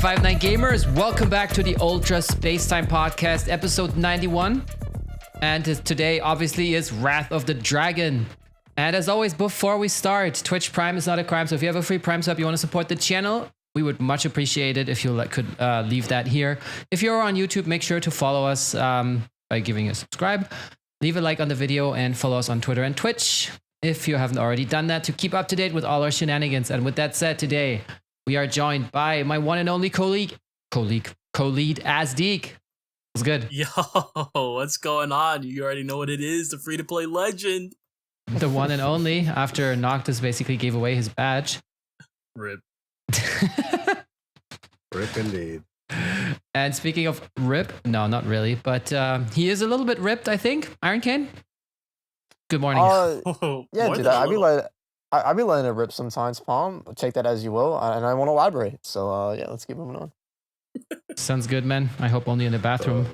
5 gamers, welcome back to the Ultra Spacetime Podcast, episode 91. And today, obviously, is Wrath of the Dragon. And as always, before we start, Twitch Prime is not a crime. So if you have a free Prime sub, you want to support the channel, we would much appreciate it if you could leave that here. If you're on YouTube, make sure to follow us by giving a subscribe. Leave a like on the video and follow us on Twitter and Twitch if you haven't already done that to keep up to date with all our shenanigans. And with that said, today we are joined by my one and only co-lead Azdeek. What's good? Yo, what's going on? You already know what it is, the free-to-play legend. The one and only, after Noctis basically gave away his badge. RIP. RIP indeed. And speaking of rip, no, not really, but he is a little bit ripped, I think. Iron Kane? Good morning. Yeah, dude, I be letting it rip sometimes, Palm. Take that as you will, and I won't elaborate. So, yeah, let's keep moving on. Sounds good, man. I hope only in the bathroom.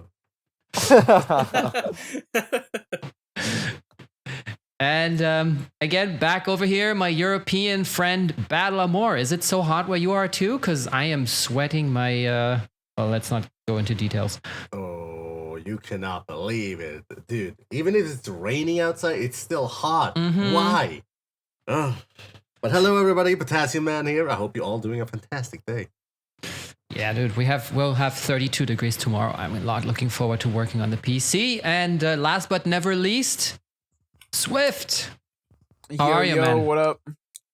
And again, back over here, my European friend, Battle Amore. Is it so hot where you are too? Because I am sweating my... well, let's not go into details. Oh, you cannot believe it. Dude, even if it's raining outside, it's still hot. Mm-hmm. Why? Ugh. But hello, everybody. Potassium Man here. I hope you're all doing a fantastic day. Yeah, dude, we'll have 32 degrees tomorrow. I'm a lot looking forward to working on the PC. And last but never least... Swift. How are you, man? What up?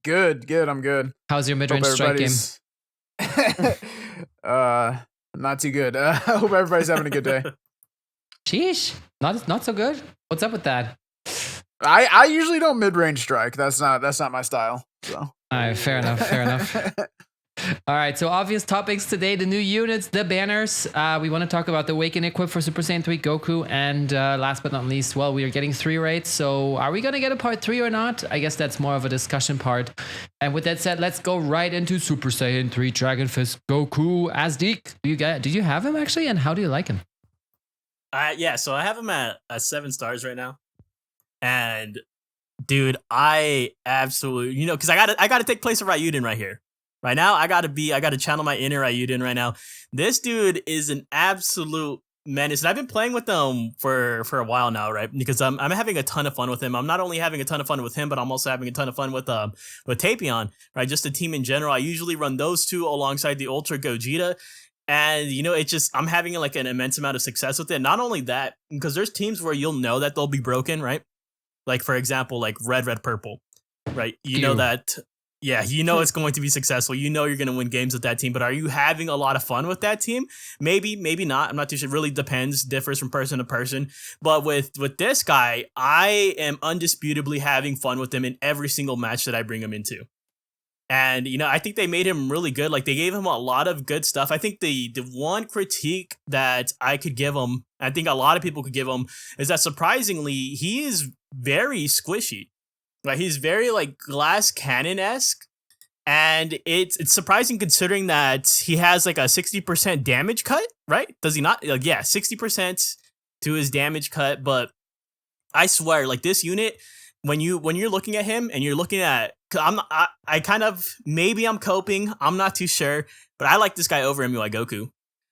Good. I'm good. How's your mid-range strike game? Not too good. I hope everybody's having a good day. Sheesh. Not so good. What's up with that? I usually don't mid-range strike. That's not my style. So. All right, fair enough. All right, so obvious topics today, the new units, the banners. We want to talk about the Awaken equip for Super Saiyan 3 Goku. And last but not least, well, we are getting 3 raids. So are we going to get a part 3 or not? I guess that's more of a discussion part. And with that said, let's go right into Super Saiyan 3 Dragon Fist Goku. Azdeek, did you have him actually? And how do you like him? Yeah, so I have him at 7 stars right now. And dude, I absolutely, because I gotta take place of Ryuden right here. Right now, I gotta channel my inner Ryuden right now. This dude is an absolute menace. And I've been playing with him for a while now, right? Because I'm having a ton of fun with him. I'm not only having a ton of fun with him, but I'm also having a ton of fun with Tapion, right? Just the team in general. I usually run those two alongside the Ultra Gogeta. And, it's just, I'm having like an immense amount of success with it. Not only that, because there's teams where you'll know that they'll be broken, right? Like, for example, like red, purple, right? You know that... Yeah, it's going to be successful. You're going to win games with that team. But are you having a lot of fun with that team? Maybe not. I'm not too sure. It really depends. Differs from person to person. But with this guy, I am undisputably having fun with him in every single match that I bring him into. And, I think they made him really good. Like, they gave him a lot of good stuff. I think the one critique that I could give him, I think a lot of people could give him, is that surprisingly, he is very squishy. Like, he's very like glass cannon-esque, and it's surprising considering that he has like a 60% damage cut, right? Does he not? Like, yeah, 60% to his damage cut. But I swear, like, this unit, when you're looking at him and you're looking at, I kind of, maybe I'm coping, I'm not too sure, but I like this guy over MUI Goku.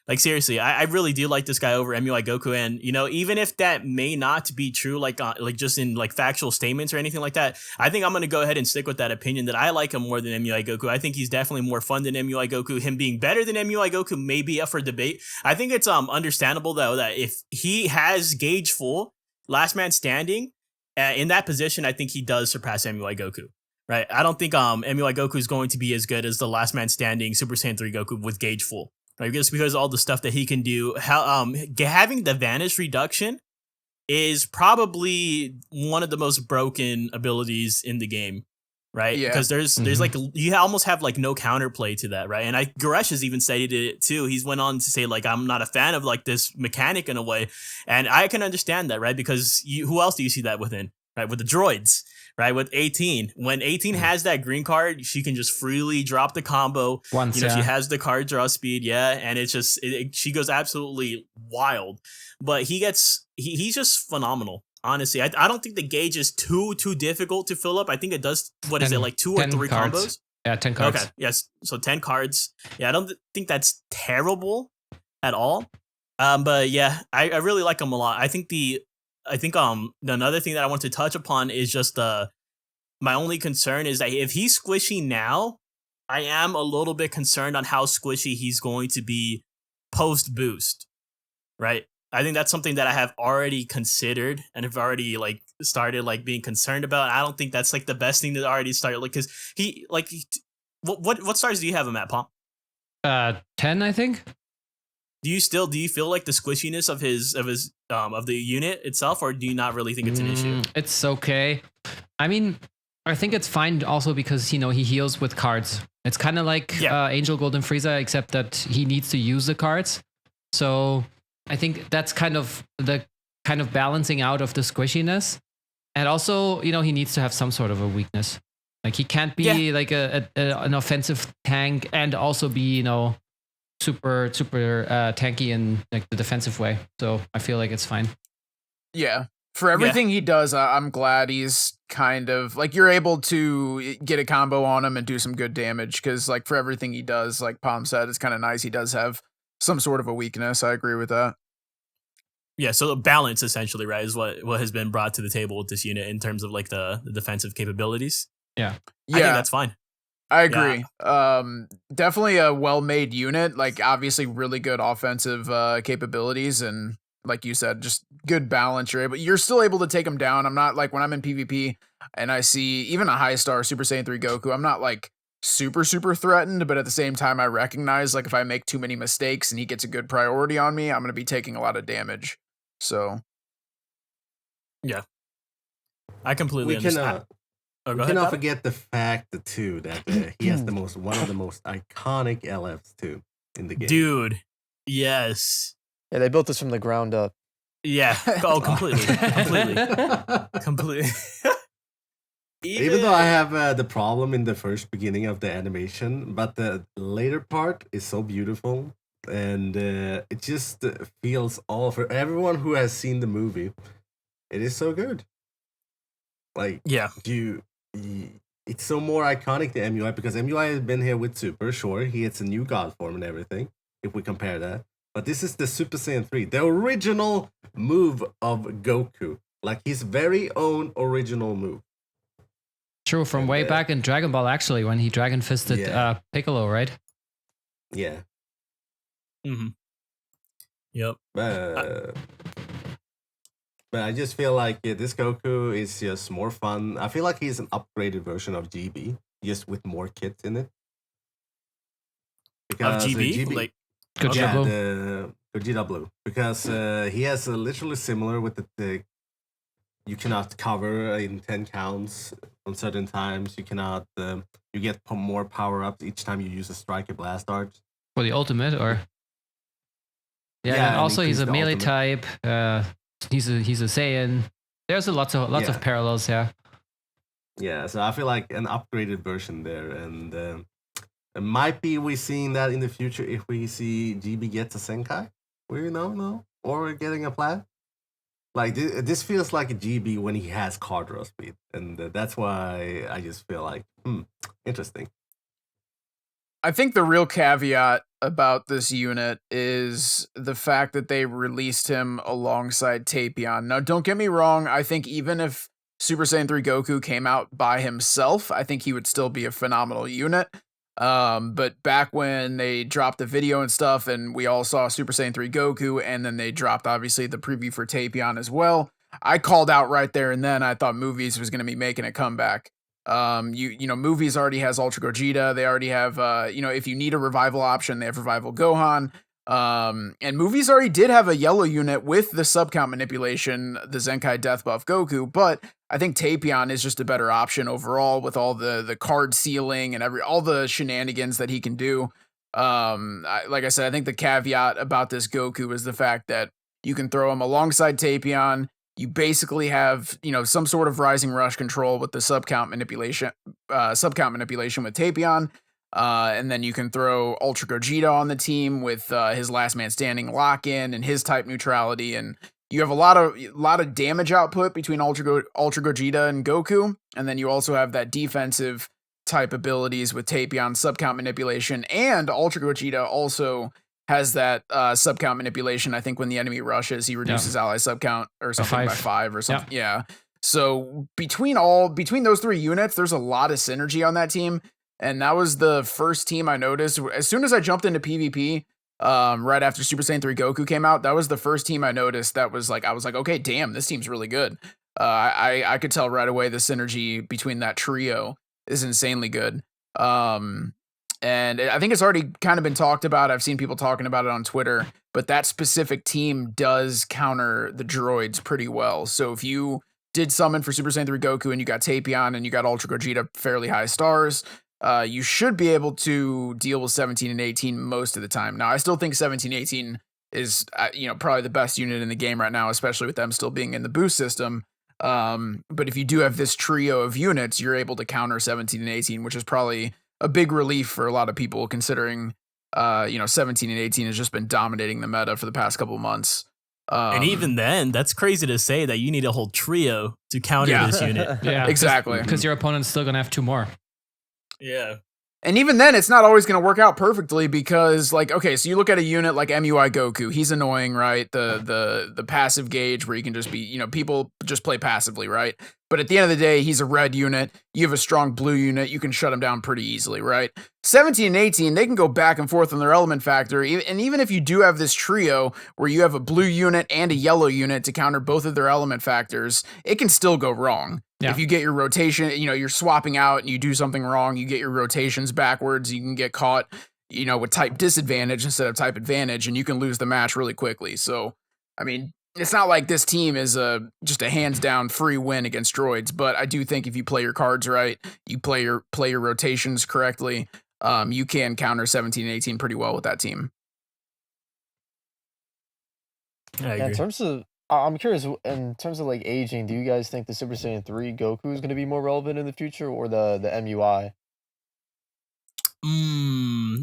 Like, seriously, I really do like this guy over MUI Goku. And, even if that may not be true, like just in like factual statements or anything like that, I think I'm going to go ahead and stick with that opinion that I like him more than MUI Goku. I think he's definitely more fun than MUI Goku. Him being better than MUI Goku may be up for debate. I think it's understandable, though, that if he has gauge full, last man standing, in that position, I think he does surpass MUI Goku. Right? I don't think MUI Goku is going to be as good as the last man standing Super Saiyan 3 Goku with gauge full. Right, just because of all the stuff that he can do, having the vanish reduction is probably one of the most broken abilities in the game, right? Yeah. Because there's like, you almost have like no counterplay to that, right? And Goresh has even stated it too. He's went on to say like, I'm not a fan of like this mechanic in a way, and I can understand that, right? Because who else do you see that within? Right, with the droids. Right, with 18, when 18 has that green card, she can just freely drop the combo. Once, she has the card draw speed, and it's just she goes absolutely wild. But he's just phenomenal. Honestly, I don't think the gauge is too difficult to fill up. I think it does. What is it, like 2 or 3 cards. combos? Yeah, 10 cards. Okay, yes. So 10 cards. Yeah, I don't think that's terrible at all. But yeah, I really like him a lot. I think another thing that I want to touch upon is just my only concern is that if he's squishy now, I am a little bit concerned on how squishy he's going to be post boost, right? I think that's something that I have already considered and have already like started like being concerned about. I don't think that's like the best thing to already start, like, because what stars do you have him at, Palm? 10, I think. Do you feel like the squishiness of of the unit itself, or do you not really think it's an issue? It's okay. I mean, I think it's fine also because he heals with cards. It's kind of like Angel Golden Frieza, except that he needs to use the cards. So I think that's kind of balancing out of the squishiness. And also, he needs to have some sort of a weakness. Like he can't be like an offensive tank and also be, super tanky in like the defensive way. So I feel like it's fine. Yeah. For everything he does, I'm glad he's kind of like you're able to get a combo on him and do some good damage, because like for everything he does, like Palm said, it's kind of nice. He does have some sort of a weakness. I agree with that. Yeah, so the balance essentially, right, is what has been brought to the table with this unit in terms of like the defensive capabilities. Yeah. I think that's fine. I agree. Yeah. Definitely a well-made unit, like obviously really good offensive capabilities, and like you said, just good balance. You're still able to take him down. I'm not like when I'm in PvP and I see even a high star Super Saiyan 3 Goku, I'm not like super threatened, but at the same time I recognize like if I make too many mistakes and he gets a good priority on me, I'm going to be taking a lot of damage. So yeah, I completely understand. We cannot forget the fact too that he has one of the most iconic LFs too in the game. Dude, yes. Yeah, they built this from the ground up. Yeah. Oh, completely. Even though I have the problem in the first beginning of the animation, but the later part is so beautiful, and it just feels all for everyone who has seen the movie. It is so good. Like, it's so more iconic than MUI, because MUI has been here with Super. Sure, he gets a new god form and everything, if we compare that. But this is the Super Saiyan 3, the original move of Goku. Like his very own original move. True, from way back in Dragon Ball, actually, when he Dragon Fisted Piccolo, right? Yeah. Mm-hmm. Yep. But I just feel like this Goku is just more fun. I feel like he's an upgraded version of GB, just with more kits in it. Because of GB? Like Gogeta the Gogeta Blue. Because he has literally similar with the you cannot cover in 10 counts on certain times. You cannot you get more power-ups each time you use a Striker Blast Art. For the ultimate, or? Yeah, and also he's a melee type. He's a Saiyan. There's lots of parallels, yeah. Yeah, so I feel like an upgraded version there, and it might be we seeing that in the future if we see GB gets a Senkai. We no, or we're getting a plat. Like this feels like a GB when he has card draw speed, and that's why I just feel like interesting. I think the real caveat about this unit is the fact that they released him alongside Tapion. Now, don't get me wrong, I think even if Super Saiyan 3 Goku came out by himself, I think he would still be a phenomenal unit. But back when they dropped the video and stuff, and we all saw Super Saiyan 3 Goku, and then they dropped, obviously, the preview for Tapion as well, I called out right there and then I thought Movies was going to be making a comeback. Movies already has Ultra Gogeta. They already have, if you need a revival option, they have Revival Gohan. And Movies already did have a yellow unit with the subcount manipulation, the Zenkai Death Buff Goku, but I think Tapion is just a better option overall with all the card sealing and all the shenanigans that he can do. Like I said, I think the caveat about this Goku is the fact that you can throw him alongside Tapion. You basically have, some sort of Rising Rush control with the subcount manipulation with Tapion. And then you can throw Ultra Gogeta on the team with his Last Man Standing lock-in and his type neutrality. And you have a lot of damage output between Ultra Gogeta and Goku. And then you also have that defensive type abilities with Tapion, sub-count manipulation, and Ultra Gogeta also has that sub-count manipulation. I think when the enemy rushes, he reduces ally sub-count or something by 5 or something. Yeah. So between those 3 units, there's a lot of synergy on that team. And that was the first team I noticed. As soon as I jumped into PvP, right after Super Saiyan 3 Goku came out, that was the first team I noticed that was like, I was like, okay, damn, this team's really good. I could tell right away the synergy between that trio is insanely good. And I think it's already kind of been talked about. I've seen people talking about it on Twitter, but that specific team does counter the droids pretty well. So if you did summon for Super Saiyan 3 Goku and you got Tapion and you got Ultra Gogeta fairly high stars, you should be able to deal with 17 and 18 most of the time. Now, I still think 17, 18 is, probably the best unit in the game right now, especially with them still being in the boost system. But if you do have this trio of units, you're able to counter 17 and 18, which is probably a big relief for a lot of people, considering, 17 and 18 has just been dominating the meta for the past couple of months. And even then, that's crazy to say that you need a whole trio to counter this unit. Yeah, exactly. Because your opponent's still gonna have 2 more. Yeah. And even then, it's not always going to work out perfectly because, like, okay, so you look at a unit like MUI Goku. He's annoying, right? The passive gauge where you can just be, people just play passively, right? But at the end of the day, he's a red unit. You have a strong blue unit. You can shut him down pretty easily, right? 17 and 18, they can go back and forth on their element factor. And even if you do have this trio where you have a blue unit and a yellow unit to counter both of their element factors, it can still go wrong. Yeah. If you get your rotation, you're swapping out and you do something wrong, you get your rotations backwards, you can get caught, with type disadvantage instead of type advantage, and you can lose the match really quickly. So, I mean, it's not like this team is just a hands down free win against droids, but I do think if you play your cards right, you play your rotations correctly, you can counter 17 and 18 pretty well with that team. I agree. In terms of, I'm curious, in terms of like aging, do you guys think the Super Saiyan 3 Goku is going to be more relevant in the future, or the MUI?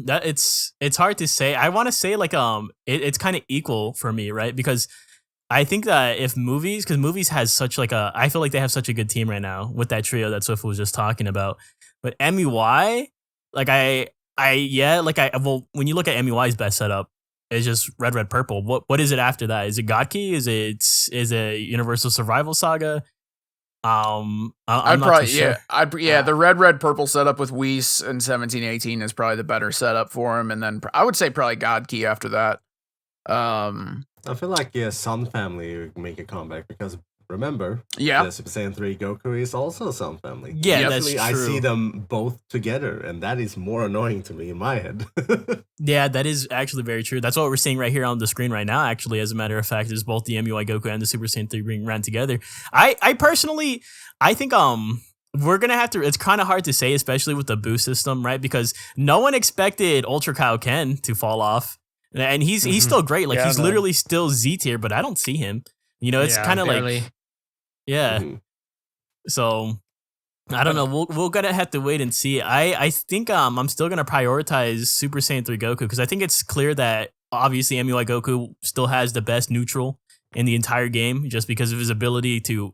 That it's hard to say. I want to say like it's kind of equal for me, right? Because I think that if because movies has such like I feel like they have such a good team right now with that trio that Swift was just talking about. But MUI, like when you look at MUI's best setup, it's just red, purple. What is it after that? Is it God Key? Is it Universal Survival Saga? I'm not too sure. The red, purple setup with Whis and 17, 18 is probably the better setup for him, and then I would say probably God Key after that. I feel like Sun Family would make a comeback because remember, the Super Saiyan 3 Goku is also Sun Family. Yeah, that's true. I see them both together, and that is more annoying to me in my head. Yeah, that is actually very true. That's what we're seeing right here on the screen right now, actually, as a matter of fact, is both the MUI Goku and the Super Saiyan 3 being ran together. I personally, I think we're going to have to, it's kind of hard to say, especially with the boost system, right? Because no one expected Ultra Kaioken to fall off. And he's still great. Like, he's literally still Z tier, but I don't see him. It's kind of like, yeah. Mm-hmm. So I don't know. We're gonna have to wait and see. I think I'm still gonna prioritize Super Saiyan 3 Goku because I think it's clear that obviously MUI Goku still has the best neutral in the entire game just because of his ability to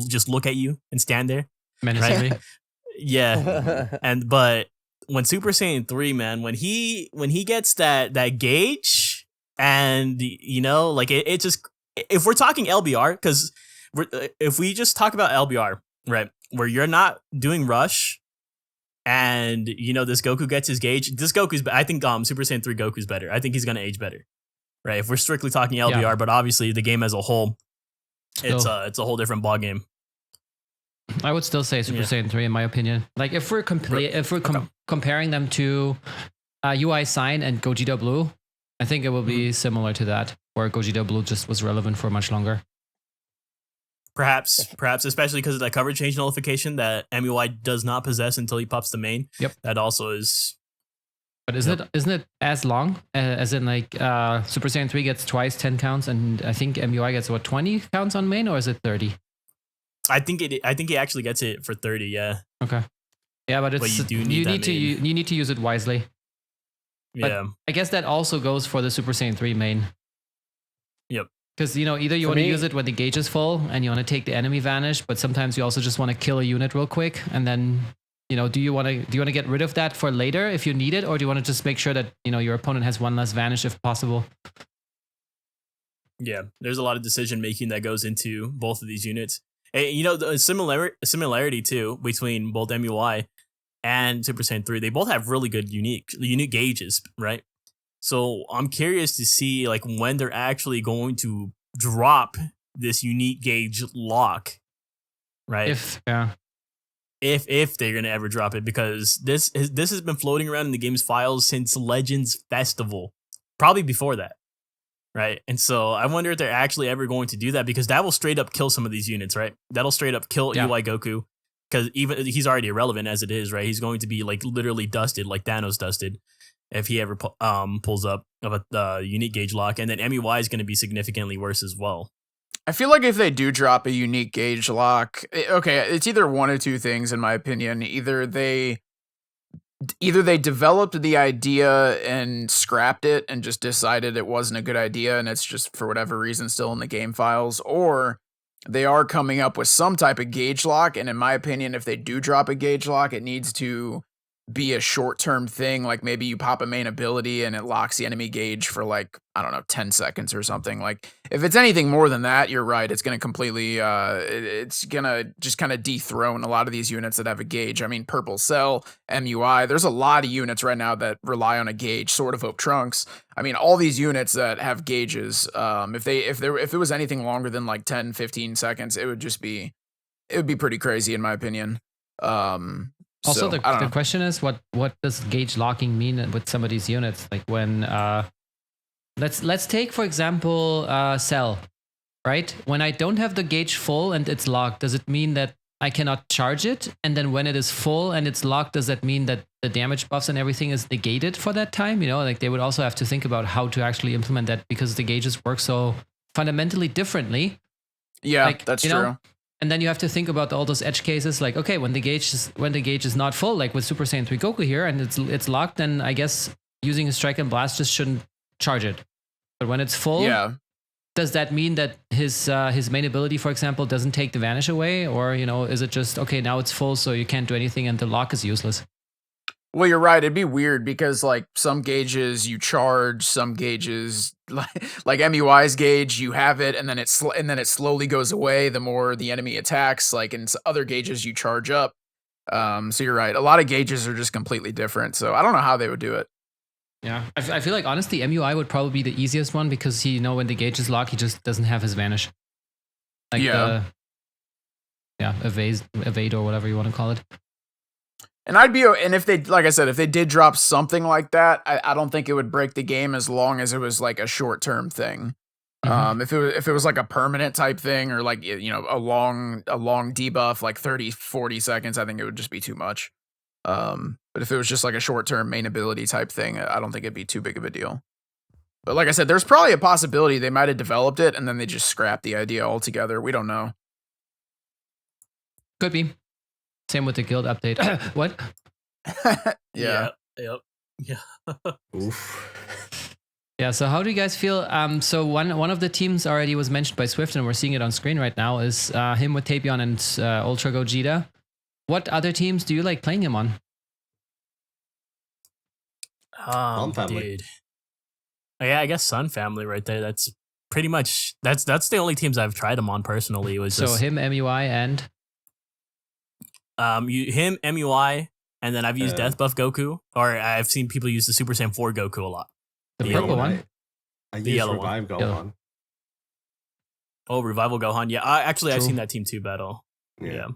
just look at you and stand there. Menacingly. Right? Yeah. But when Super Saiyan 3, man, when he gets that gauge and like it just, if we're talking LBR, because if we just talk about LBR, right, where you're not doing rush and this Goku gets his gauge, I think Super Saiyan 3 Goku's better. I think he's gonna age better, right? If we're strictly talking LBR, but obviously the game as a whole, it's a whole different ball game. I would still say Super Saiyan 3 in my opinion. Like if we're comparing them to UI Sign and Gogeta Blue, I think it will be similar to that, where Gogeta Blue just was relevant for much longer. Perhaps, especially because of that coverage change notification that MUI does not possess until he pops the main. Yep. That also is. But isn't it as long as in like Super Saiyan 3 gets twice 10 counts, and I think MUI gets 20 counts on main, or is it 30? I think he actually gets it for 30. Yeah. Okay. Yeah, but you need to use it wisely. But yeah. I guess that also goes for the Super Saiyan 3 main. Yep. Because either you want to use it when the gauge is full and you want to take the enemy vanish, but sometimes you also just want to kill a unit real quick and then do you want to get rid of that for later if you need it, or do you want to just make sure that your opponent has one less vanish if possible? Yeah, there's a lot of decision making that goes into both of these units. And, the similarity too between both MUI and Super Saiyan 3. They both have really good unique gauges, right? So I'm curious to see like when they're actually going to drop this unique gauge lock, right? If they're gonna ever drop it, because this has been floating around in the game's files since Legends Festival, probably before that. Right. And so I wonder if they're actually ever going to do that, because that will straight up kill some of these units, right? That'll straight up kill UI Goku, because even he's already irrelevant as it is, right? He's going to be like literally dusted, like Thanos dusted, if he ever pulls up of a unique gauge lock. And then MUI is going to be significantly worse as well. I feel like if they do drop a unique gauge lock, okay, it's either one or two things in my opinion. Either they developed the idea and scrapped it and just decided it wasn't a good idea and it's just for whatever reason still in the game files, or they are coming up with some type of gauge lock. And in my opinion, if they do drop a gauge lock, it needs to be a short-term thing. Like maybe you pop a main ability and it locks the enemy gauge for like, I don't know, 10 seconds or something. Like if it's anything more than that, you're right. It's going to completely, it's going to just kind of dethrone a lot of these units that have a gauge. I mean, Purple Cell, MUI, there's a lot of units right now that rely on a gauge. Sword of Hope Trunks. I mean, all these units that have gauges, if it was anything longer than like 10, 15 seconds, it would be pretty crazy in my opinion. Also, the question is, what does gauge locking mean with some of these units? Like when, let's take for example, Cell, right? When I don't have the gauge full and it's locked, does it mean that I cannot charge it? And then when it is full and it's locked, does that mean that the damage buffs and everything is negated for that time? Like they would also have to think about how to actually implement that, because the gauges work so fundamentally differently. Yeah, like, that's true. And then you have to think about all those edge cases, like, okay, when the gauge is not full, like with Super Saiyan 3 Goku here, and it's locked, then I guess using a Strike and Blast just shouldn't charge it. But when it's full, does that mean that his main ability, for example, doesn't take the vanish away? Or, is it just, okay, now it's full, so you can't do anything and the lock is useless? Well, you're right. It'd be weird because like some gauges you charge, some gauges like MUI's gauge, you have it and then it slowly goes away the more the enemy attacks. Like in other gauges you charge up. So you're right. A lot of gauges are just completely different. So I don't know how they would do it. Yeah, I feel like honestly MUI would probably be the easiest one, because when the gauge is locked, he just doesn't have his vanish. Like evade or whatever you want to call it. And if they, like I said, if they did drop something like that, I don't think it would break the game as long as it was like a short-term thing. Mm-hmm. If it was like a permanent type thing, or like, a long debuff, like 30, 40 seconds, I think it would just be too much. But if it was just like a short-term main ability type thing, I don't think it'd be too big of a deal. But like I said, there's probably a possibility they might have developed it and then they just scrapped the idea altogether. We don't know. Could be. Same with the guild update. What? Yeah. Yep. Yeah. Oof. Yeah. So how do you guys feel? So one of the teams already was mentioned by Swift, and we're seeing it on screen right now, is him with Tapion and Ultra Gogeta. What other teams do you like playing him on? Sun Family. Dude. Oh, yeah, I guess Sun Family right there. That's pretty much that's the only teams I've tried him on personally. It was so just him, MUI, and him, MUI, and then I've used Death Buff Goku, or I've seen people use the Super Saiyan 4 Goku a lot. The purple one? I use Revive Gohan. Oh, Revival Gohan. Yeah, I've seen that team too battle. Yeah.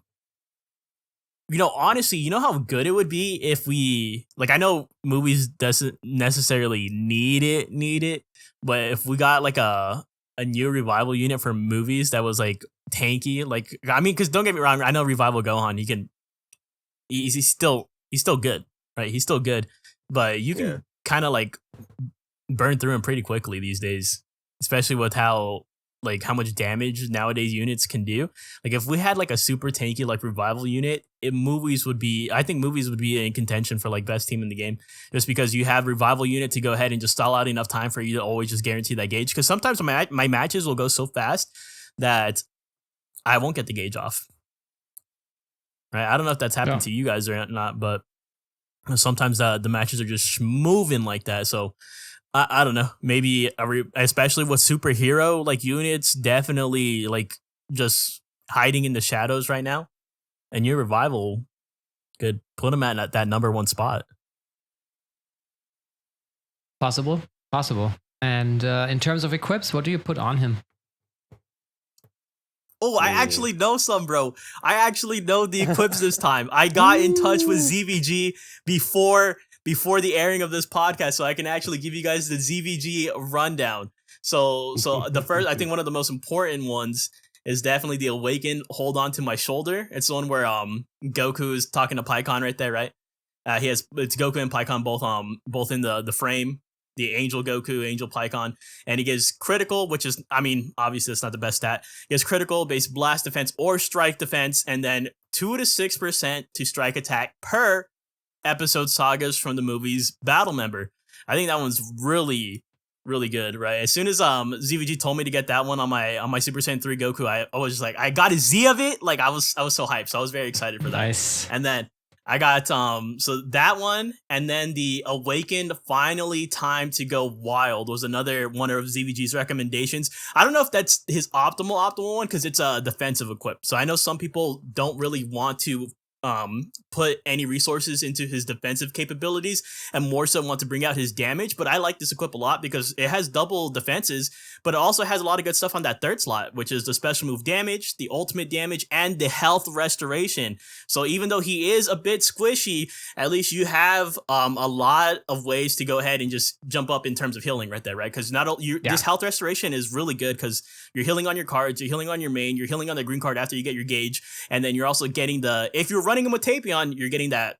Honestly, how good it would be if we, like, I know movies doesn't necessarily need it, but if we got like a new Revival unit for movies that was like tanky, like, I mean, because don't get me wrong, I know Revival Gohan, he's still good, right? He's still good, but you can kind of like burn through him pretty quickly these days, especially with how much damage nowadays units can do. Like if we had like a super tanky like Revival unit, I think movies would be in contention for like best team in the game, just because you have Revival unit to go ahead and just stall out enough time for you to always just guarantee that gauge. Because sometimes my matches will go so fast that I won't get the gauge off. right? I don't know if that's happened to you guys or not, but sometimes the matches are just moving like that. So I don't know. Maybe especially with superhero like units, definitely like just hiding in the shadows right now, and your revival could put them at that number 1 spot. Possible. And in terms of equips, what do you put on him? Oh, I actually know some, bro. I actually know the equips this time. I got in touch with ZVG before the airing of this podcast, so I can actually give you guys the ZVG rundown. So the first, I think one of the most important ones is definitely the Awakened Hold On to My Shoulder. It's the one where Goku is talking to Pikkon right there, right? It's Goku and Pikkon both in the frame. The Angel Goku, Angel Pikkon, and he gives critical, which is, I mean, obviously it's not the best stat. He has critical, base blast defense, or strike defense, and then 2 to 6% to strike attack per episode sagas from the movie's battle member. I think that one's really, really good, right? As soon as ZVG told me to get that one on my Super Saiyan 3 Goku, I was just like, I got a Z of it. Like I was so hyped. So I was very excited for that. Nice. And then I got so that one, and then the Awakened Finally Time to Go Wild was another one of ZVG's recommendations. I don't know if that's his optimal one because it's a defensive equip. So I know some people don't really want to put any resources into his defensive capabilities and more so want to bring out his damage, but I like this equip a lot because it has double defenses, but it also has a lot of good stuff on that 3rd slot, which is the special move damage, the ultimate damage, and the health restoration. So even though he is a bit squishy, at least you have a lot of ways to go ahead and just jump up in terms of healing right there, right? Because this health restoration is really good because you're healing on your cards, you're healing on your main, you're healing on the green card after you get your gauge, and then you're also getting if you're running him with Tapion, you're getting that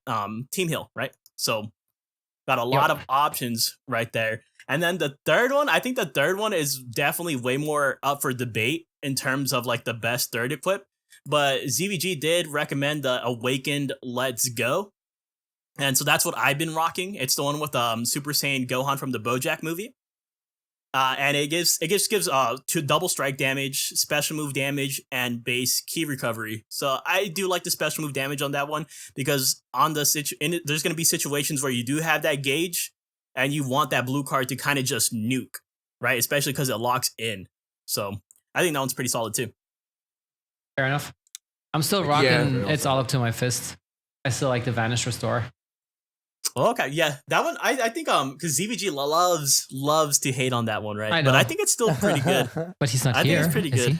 team heal, right? So got a lot of options right there. And then the third one, I think the third one is definitely way more up for debate in terms of like the best 3rd equip. But ZVG did recommend the Awakened Let's Go. And so that's what I've been rocking. It's the one with Super Saiyan Gohan from the BoJack movie. And it gives 2 double strike damage, special move damage, and base key recovery. So I do like the special move damage on that one because there's going to be situations where you do have that gauge and you want that blue card to kind of just nuke, right? Especially because it locks in. So I think that one's pretty solid too. Fair enough. I'm still rocking It's All Up to My Fist. I still like the Vanish Restore. Okay, yeah, that one I think because ZVG loves to hate on that one, right? But I think it's still pretty good. But he's not here. I think it's pretty good.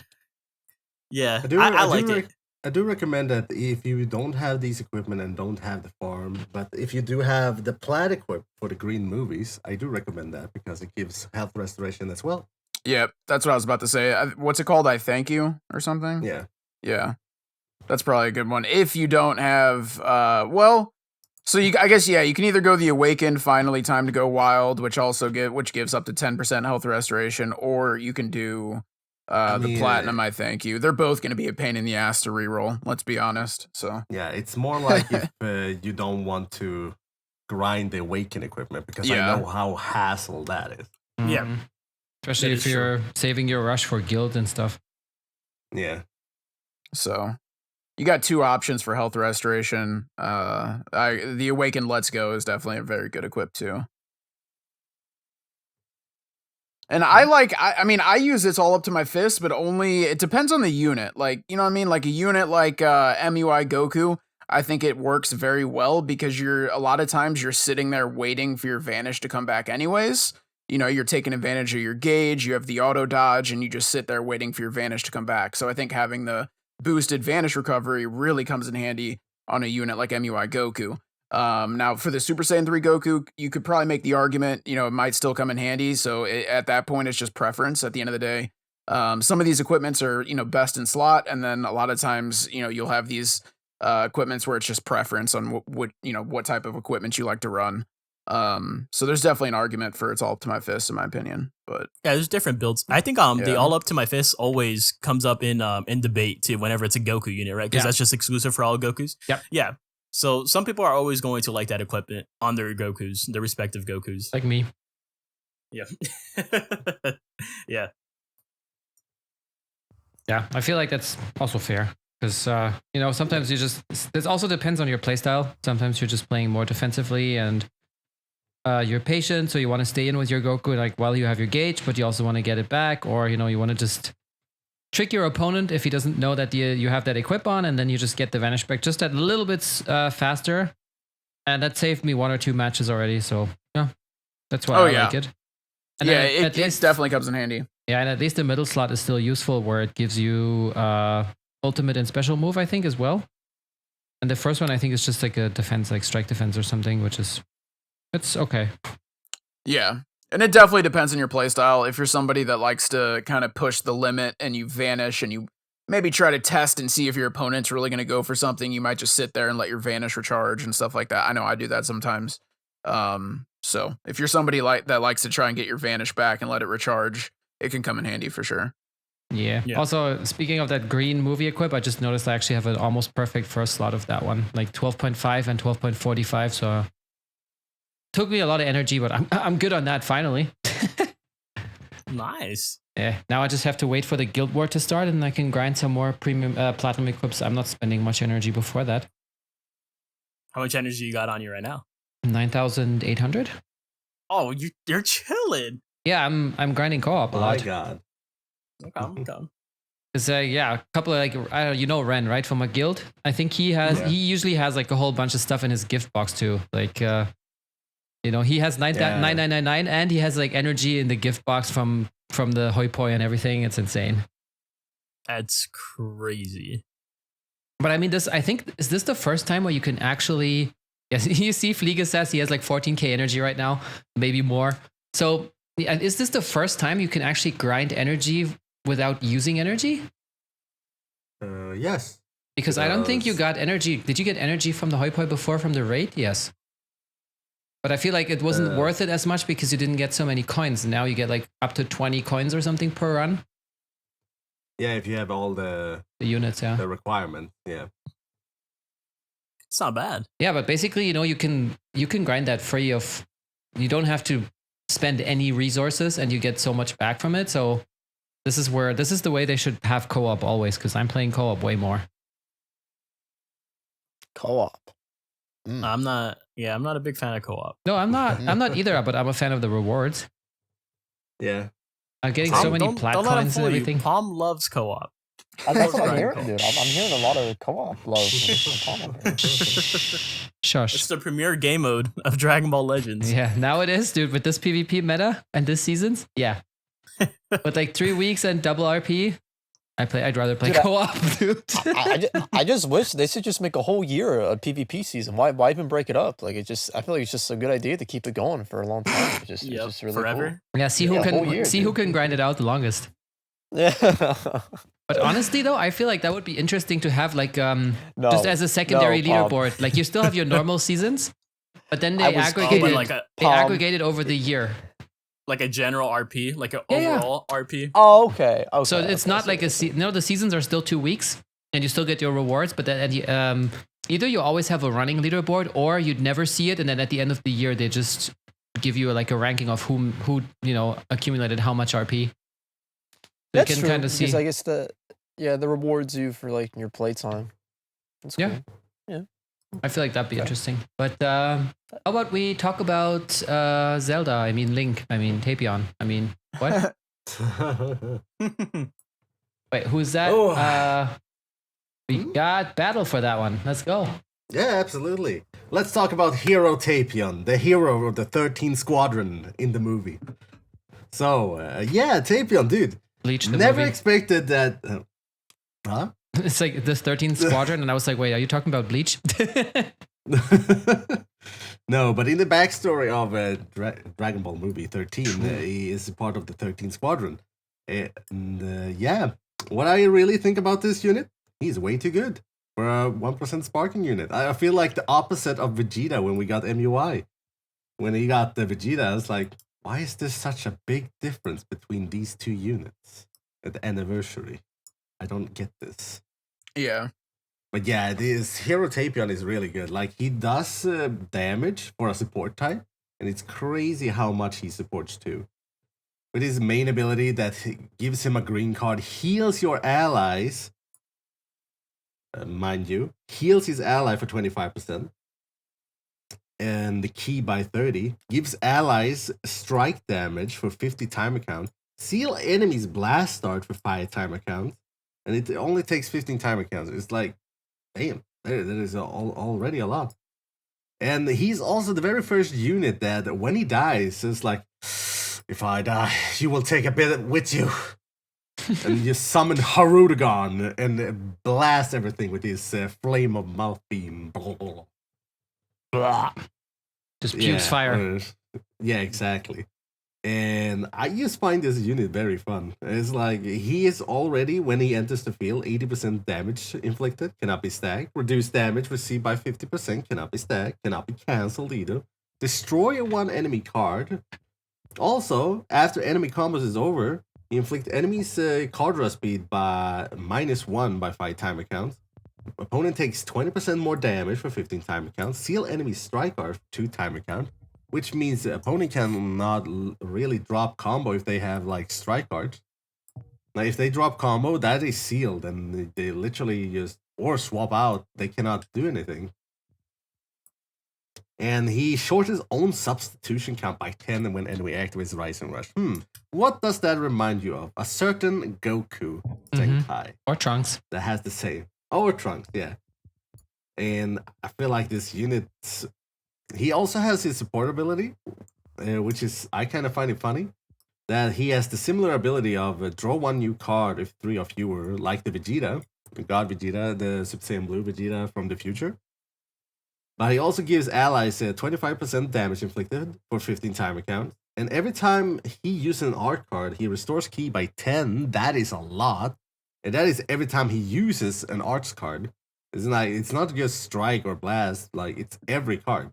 Yeah, I like it. I do recommend that if you don't have these equipment and don't have the farm, but if you do have the plat equip for the green movies, I do recommend that because it gives health restoration as well. Yeah, that's what I was about to say. What's it called? I Thank You or something? Yeah. That's probably a good one. If you don't have, so I guess you can either go the Awakened Finally Time to Go Wild, which gives up to 10% health restoration, or you can do the Platinum I Thank You. They're both going to be a pain in the ass to reroll, let's be honest. So yeah, it's more like if you don't want to grind the Awakened equipment because I know how hassle that is. Mm-hmm. Yeah, especially if you're saving your rush for guild and stuff. Yeah. So you got 2 options for health restoration. The Awakened Let's Go is definitely a very good equip too. And I use It's All Up to My Fist, but it depends on the unit. Like, you know what I mean? Like a unit like MUI Goku, I think it works very well because a lot of times you're sitting there waiting for your Vanish to come back anyways. You know, you're taking advantage of your gauge, you have the auto dodge, and you just sit there waiting for your Vanish to come back. So I think having the boosted Vanish recovery really comes in handy on a unit like MUI Goku. Now for the Super Saiyan 3 Goku, you could probably make the argument, it might still come in handy. So at that point, it's just preference at the end of the day. Some of these equipments are, best in slot. And then a lot of times, you'll have these equipments where it's just preference on what type of equipment you like to run. So there's definitely an argument for It's All Up to My Fist, in my opinion. But yeah, there's different builds. I think the All Up to My Fist always comes up in debate too whenever it's a Goku unit, right? Because that's just exclusive for all Gokus. Yep. Yeah. So some people are always going to like that equipment on their Gokus, their respective Gokus. Like me. Yeah. Yeah. Yeah, I feel like that's also fair. Because sometimes you just this also depends on your playstyle. Sometimes you're just playing more defensively and you're patient, so you want to stay in with your Goku like while you have your gauge, but you also want to get it back, or you want to just trick your opponent if he doesn't know that you have that equip on, and then you just get the vanish back just a little bit faster. And that saved me 1 or 2 matches already, so yeah, that's why I like it. And it definitely comes in handy. Yeah, and at least the middle slot is still useful, where it gives you ultimate and special move, I think, as well. And the first one, I think, is just like a defense, like strike defense or something, which is it's okay. Yeah. And it definitely depends on your playstyle. If you're somebody that likes to kind of push the limit and you vanish and you maybe try to test and see if your opponent's really going to go for something, you might just sit there and let your vanish recharge and stuff like that. I know I do that sometimes. So if you're somebody that likes to try and get your vanish back and let it recharge, it can come in handy for sure. Yeah. Also, speaking of that green movie equip, I just noticed I actually have an almost perfect first slot of that one, like 12.5 and 12.45. So took me a lot of energy, but I'm good on that finally. Nice. Yeah. Now I just have to wait for the Guild War to start, and I can grind some more premium platinum equips. I'm not spending much energy before that. How much energy you got on you right now? 9,800. Oh, you're chilling. Yeah, I'm grinding co-op a lot. My God. Okay. It's a couple of Ren, right, from a guild. I think he usually has like a whole bunch of stuff in his gift box too. Like he has 9999 and he has like energy in the gift box from the hoi poi and everything. It's insane. That's crazy. But I mean, I think is this the first time where you can actually? Yes, you see, Fliege says he has like 14k energy right now, maybe more. So, is this the first time you can actually grind energy without using energy? Yes. Because I don't think you got energy. Did you get energy from the hoi poi before from the raid? Yes. But I feel like it wasn't worth it as much because you didn't get so many coins. Now you get like up to 20 coins or something per run. Yeah, if you have all the units, the requirement, yeah. It's not bad. Yeah, but basically, you can grind that free of. You don't have to spend any resources, and you get so much back from it. So this is the way they should have co-op always, because I'm playing co-op way more. Co-op. I'm not a big fan of co-op. No, I'm not either, but I'm a fan of the rewards. Yeah. I'm getting so many plat coins and everything. Palm loves co-op. That's what I'm hearing, dude. I'm hearing a lot of co-op love from Palm. Shush. It's the premier game mode of Dragon Ball Legends. Yeah, now it is, dude. With this PvP meta and this seasons, yeah. With like 3 weeks and double RP, I'd rather play co-op, dude. I just wish they should just make a whole year a PvP season. Why even break it up? Like I feel like it's just a good idea to keep it going for a long time. It's just really forever. Cool. Yeah, who can grind it out the longest. Yeah. But honestly, though, I feel like that would be interesting to have like just as a secondary leaderboard. Like you still have your normal seasons, but then they aggregate it over the year. Like a general RP, like an overall RP. Oh, okay. So it's not like the seasons are still 2 weeks, and you still get your rewards. But then either you always have a running leaderboard, or you'd never see it, and then at the end of the year they just give you like a ranking of who accumulated how much RP. That's true. Kind of see. Because I guess the rewards you for like your playtime. That's cool. Yeah. I feel like that'd be interesting. But how about we talk about Zelda? I mean Link. I mean Tapion. I mean what? Wait, who's that? Oh. We got battle for that one. Let's go. Yeah, absolutely. Let's talk about Hero Tapion, the hero of the 13 Squadron in the movie. So, Tapion, dude. Bleach the Never movie. Expected that... huh? It's like this 13th Squadron, and I was like, wait, are you talking about Bleach? No, but in the backstory of Dragon Ball movie 13, he is part of the 13th Squadron. And what I really think about this unit, he's way too good for a 1% sparking unit. I feel like the opposite of Vegeta when we got MUI. When he got the Vegeta, I was like, why is there such a big difference between these two units at the anniversary? I don't get this. Yeah. But yeah, this Hero Tapion is really good. Like, he does damage for a support type, and it's crazy how much he supports too. With his main ability that gives him a green card, heals your allies, mind you. Heals his ally for 25%. And the key by 30. Gives allies strike damage for 50 timer count. Seal enemies blast start for 5 timer counts. And it only takes 15 timer counts. It's like, damn, that is already a lot. And he's also the very first unit that when he dies, it's like, if I die, you will take a bit with you. And you summon Harudagon and blast everything with his flame of mouth beam. Just spews fire. Yeah, exactly. And I just find this unit very fun. It's like he is already, when he enters the field, 80% damage inflicted, cannot be stacked. Reduced damage received by 50%, cannot be stacked, cannot be cancelled either. Destroy one enemy card. Also, after enemy combos is over, he inflict enemies card draw speed by -1 by 5 timer counts. Opponent takes 20% more damage for 15 timer counts. Seal enemy strike art for 2 timer count. Which means the opponent cannot really drop combo if they have like strike cards. Now, if they drop combo, that is sealed, and they literally just or swap out. They cannot do anything. And he shortens his own substitution count by 10 when enemy activates Rising Rush. What does that remind you of? A certain Goku Senkai. Or Trunks. That has the same. Or Trunks, yeah. And I feel like this unit. He also has his support ability, which is, I kind of find it funny, that he has the similar ability of draw one new card if 3 or fewer, like the Vegeta, the God Vegeta, the Super Saiyan Blue Vegeta from the future. But he also gives allies 25% damage inflicted for 15 timer counts. And every time he uses an art card, he restores ki by 10. That is a lot. And that is every time he uses an arts card. It's not just strike or blast, like it's every card.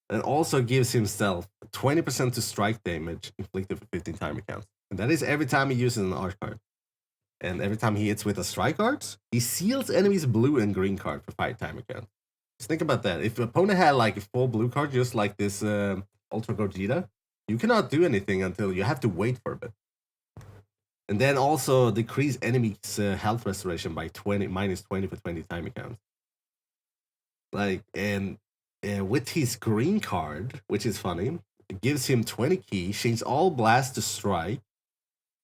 And also gives himself 20% to strike damage inflicted for 15 timer counts. And that is every time he uses an art card. And every time he hits with a strike art, he seals enemies blue and green card for 5 timer counts. Just think about that. If the opponent had like a full blue card, just like this Ultra Gogeta, you cannot do anything until you have to wait for a bit. And then also decrease enemies' health restoration by -20 for 20 timer counts. Like, and with his green card, which is funny, it gives him 20 ki, change all blast to strike.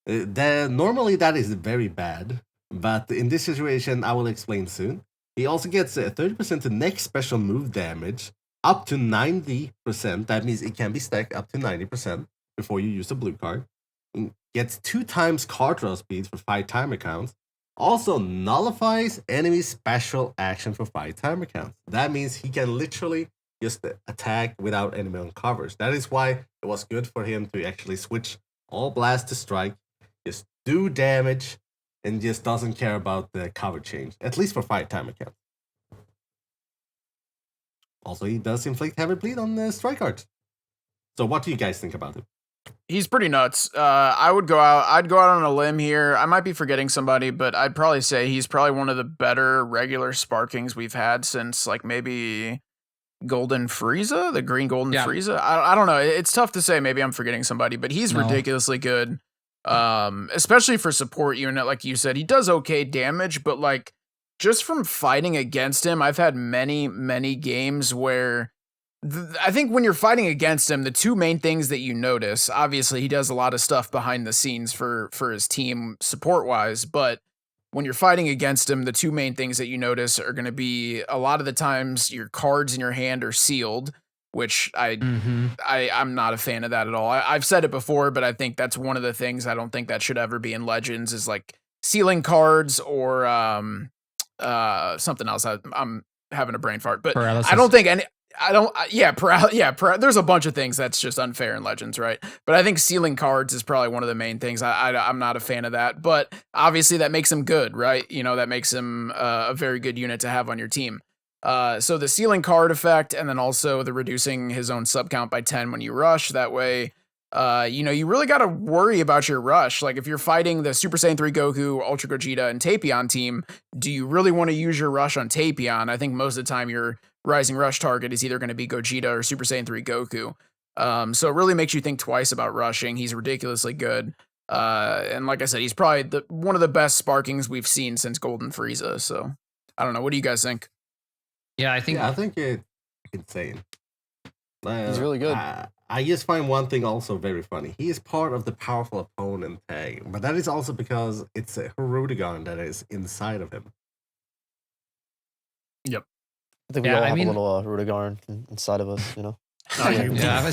Normally that is very bad, but in this situation, I will explain soon. He also gets 30% to next special move damage, up to 90%. That means it can be stacked up to 90% before you use the blue card. Gets 2 times card draw speed for 5 timer counts. Also nullifies enemy special action for 5 timer counts. That means he can literally just attack without enemy on covers. That is why it was good for him to actually switch all blast to strike, just do damage, and just doesn't care about the cover change, at least for 5 timer counts. Also, he does inflict heavy bleed on the strike cards. So what do you guys think about it? He's pretty nuts. I'd go out on a limb here. I might be forgetting somebody, but I'd probably say he's probably one of the better regular Sparkings we've had since like maybe Golden Frieza, the green Golden Frieza. I don't know. It's tough to say. Maybe I'm forgetting somebody, but he's ridiculously good. Especially for support unit, like you said, he does okay damage, but like just from fighting against him, I've had many games where I think when you're fighting against him, the 2 main things that you notice, obviously he does a lot of stuff behind the scenes for his team support wise, but when you're fighting against him, the 2 main things that you notice are going to be a lot of the times your cards in your hand are sealed, which I'm not a fan of that at all. I've said it before, but I think that's one of the things I don't think that should ever be in Legends is like sealing cards or something else. I'm having a brain fart, but paralysis. I don't think any. There's a bunch of things that's just unfair in Legends, right? But I think sealing cards is probably one of the main things. I'm not a fan of that, but obviously that makes him good, right? You know, that makes him a very good unit to have on your team. So the sealing card effect, and then also the reducing his own sub count by 10 when you rush. That way, you really got to worry about your rush. Like if you're fighting the Super Saiyan 3 Goku, Ultra Gogeta, and Tapion team, do you really want to use your rush on Tapion? I think most of the time your Rising Rush target is either going to be Gogeta or Super Saiyan 3 Goku. So it really makes you think twice about rushing. He's ridiculously good. And like I said, he's probably one of the best Sparkings we've seen since Golden Frieza. So I don't know. What do you guys think? Yeah, I think. Yeah, I think it's insane. He's really good. I just find one thing also very funny. He is part of the powerful opponent tag, but that is also because it's a Hirudegarn that is inside of him. I think we all have a little Rudigarn inside of us, you know. Oh, Yeah,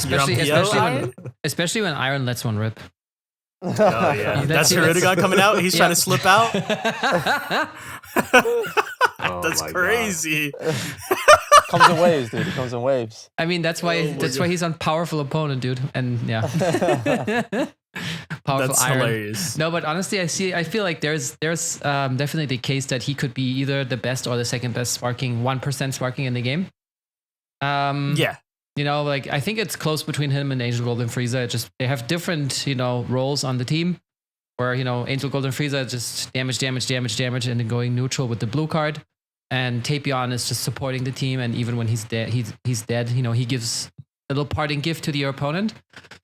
especially when Iron lets one rip. Oh yeah, that's Hirudegarn coming out. He's trying to slip out. That's crazy. Comes in waves, dude. It comes in waves. I mean, that's why he's on powerful opponent, dude. And yeah, powerful That's Iron. hilarious. No, but honestly, I feel like there's definitely the case that he could be either the best or the second best sparking, 1% sparking in the game. Yeah. You know, like I think it's close between him and Angel Golden Frieza. They have different, roles on the team. Where Angel Golden Frieza just damage, and then going neutral with the blue card. And Tapion is just supporting the team, and even when he's dead, he's dead. He gives a little parting gift to the opponent.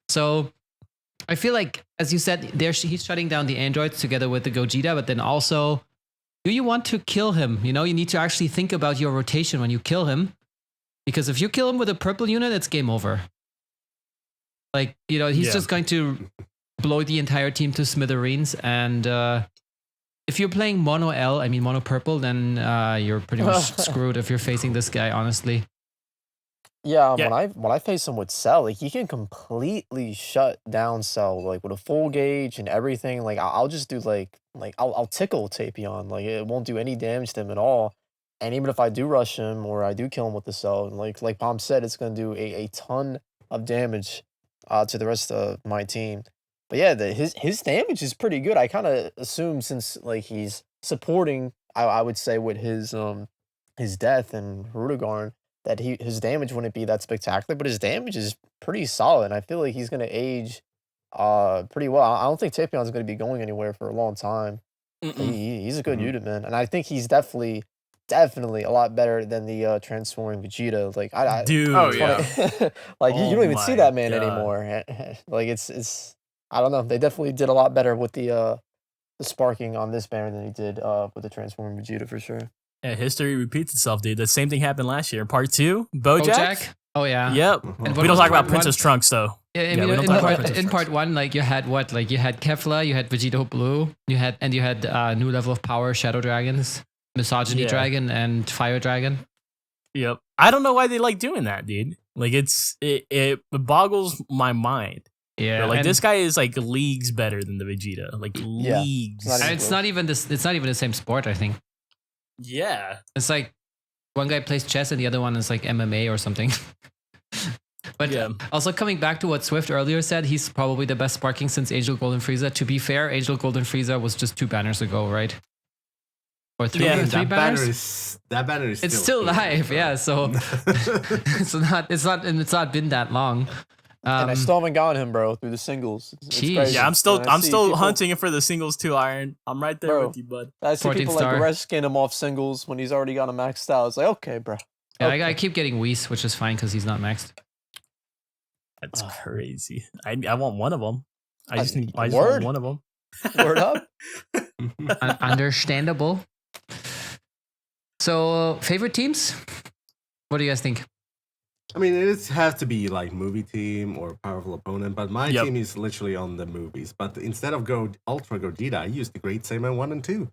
So I feel like, as you said, he's shutting down the androids together with the Gogeta, but then also, do you want to kill him? You need to actually think about your rotation when you kill him, because if you kill him with a purple unit, it's game over. Like, he's just going to blow the entire team to smithereens, and if you're playing mono L, mono purple, then you're pretty much screwed if you're facing this guy, honestly. Yeah, when I face him with Cell, like he can completely shut down Cell, like with a full gauge and everything. Like I'll just do I'll tickle Tapion, like it won't do any damage to him at all. And even if I do rush him or I do kill him with the Cell, like Palm said, it's gonna do a ton of damage to the rest of my team. But yeah, his damage is pretty good. I kind of assume since he's supporting, I would say with his death and Rudigarn, that his damage wouldn't be that spectacular, but his damage is pretty solid. And I feel like he's gonna age pretty well. I don't think Tapion's gonna be going anywhere for a long time. He's a good unit, man, and I think he's definitely a lot better than the transforming Vegeta. Like dude, you don't even see that man anymore. Like it's. I don't know. They definitely did a lot better with the sparking on this banner than he did with the transforming Vegeta for sure. Yeah, history repeats itself, dude. The same thing happened last year. Part 2, Bojack. Oh yeah. Yep. And we don't talk about Princess Trunks though. Yeah, in part 1, you had what? Like you had Kefla, you had Vegito Blue, you had new level of power Shadow Dragons, Misogyny Dragon, and Fire Dragon. Yep. I don't know why they like doing that, dude. Like it boggles my mind. Yeah, like this guy is like leagues better than the Vegeta, like leagues. It's not even the same sport, I think. Yeah, it's like one guy plays chess and the other one is like MMA or something. But also coming back to what Swift earlier said, he's probably the best sparking since Angel Golden Frieza. To be fair, Angel Golden Frieza was just 2 banners ago, right? Or 3 banners. That banner is it's still live, yeah. So it's not been that long. And I still haven't gotten him, bro, through the singles. It's crazy. Yeah, I'm still hunting for the singles too, Iron. I'm right there with you, bud. I see people resking him off singles when he's already got him maxed out. It's like, okay, bro. Yeah, okay. I keep getting Whis, which is fine because he's not maxed. That's crazy. I want one of them. I just want one of them. Word up. Understandable. So, favorite teams? What do you guys think? It has to be like movie team or powerful opponent, but my team is literally on the movies. But instead of Ultra Gogeta, I use the Great Saiyaman 1 and 2.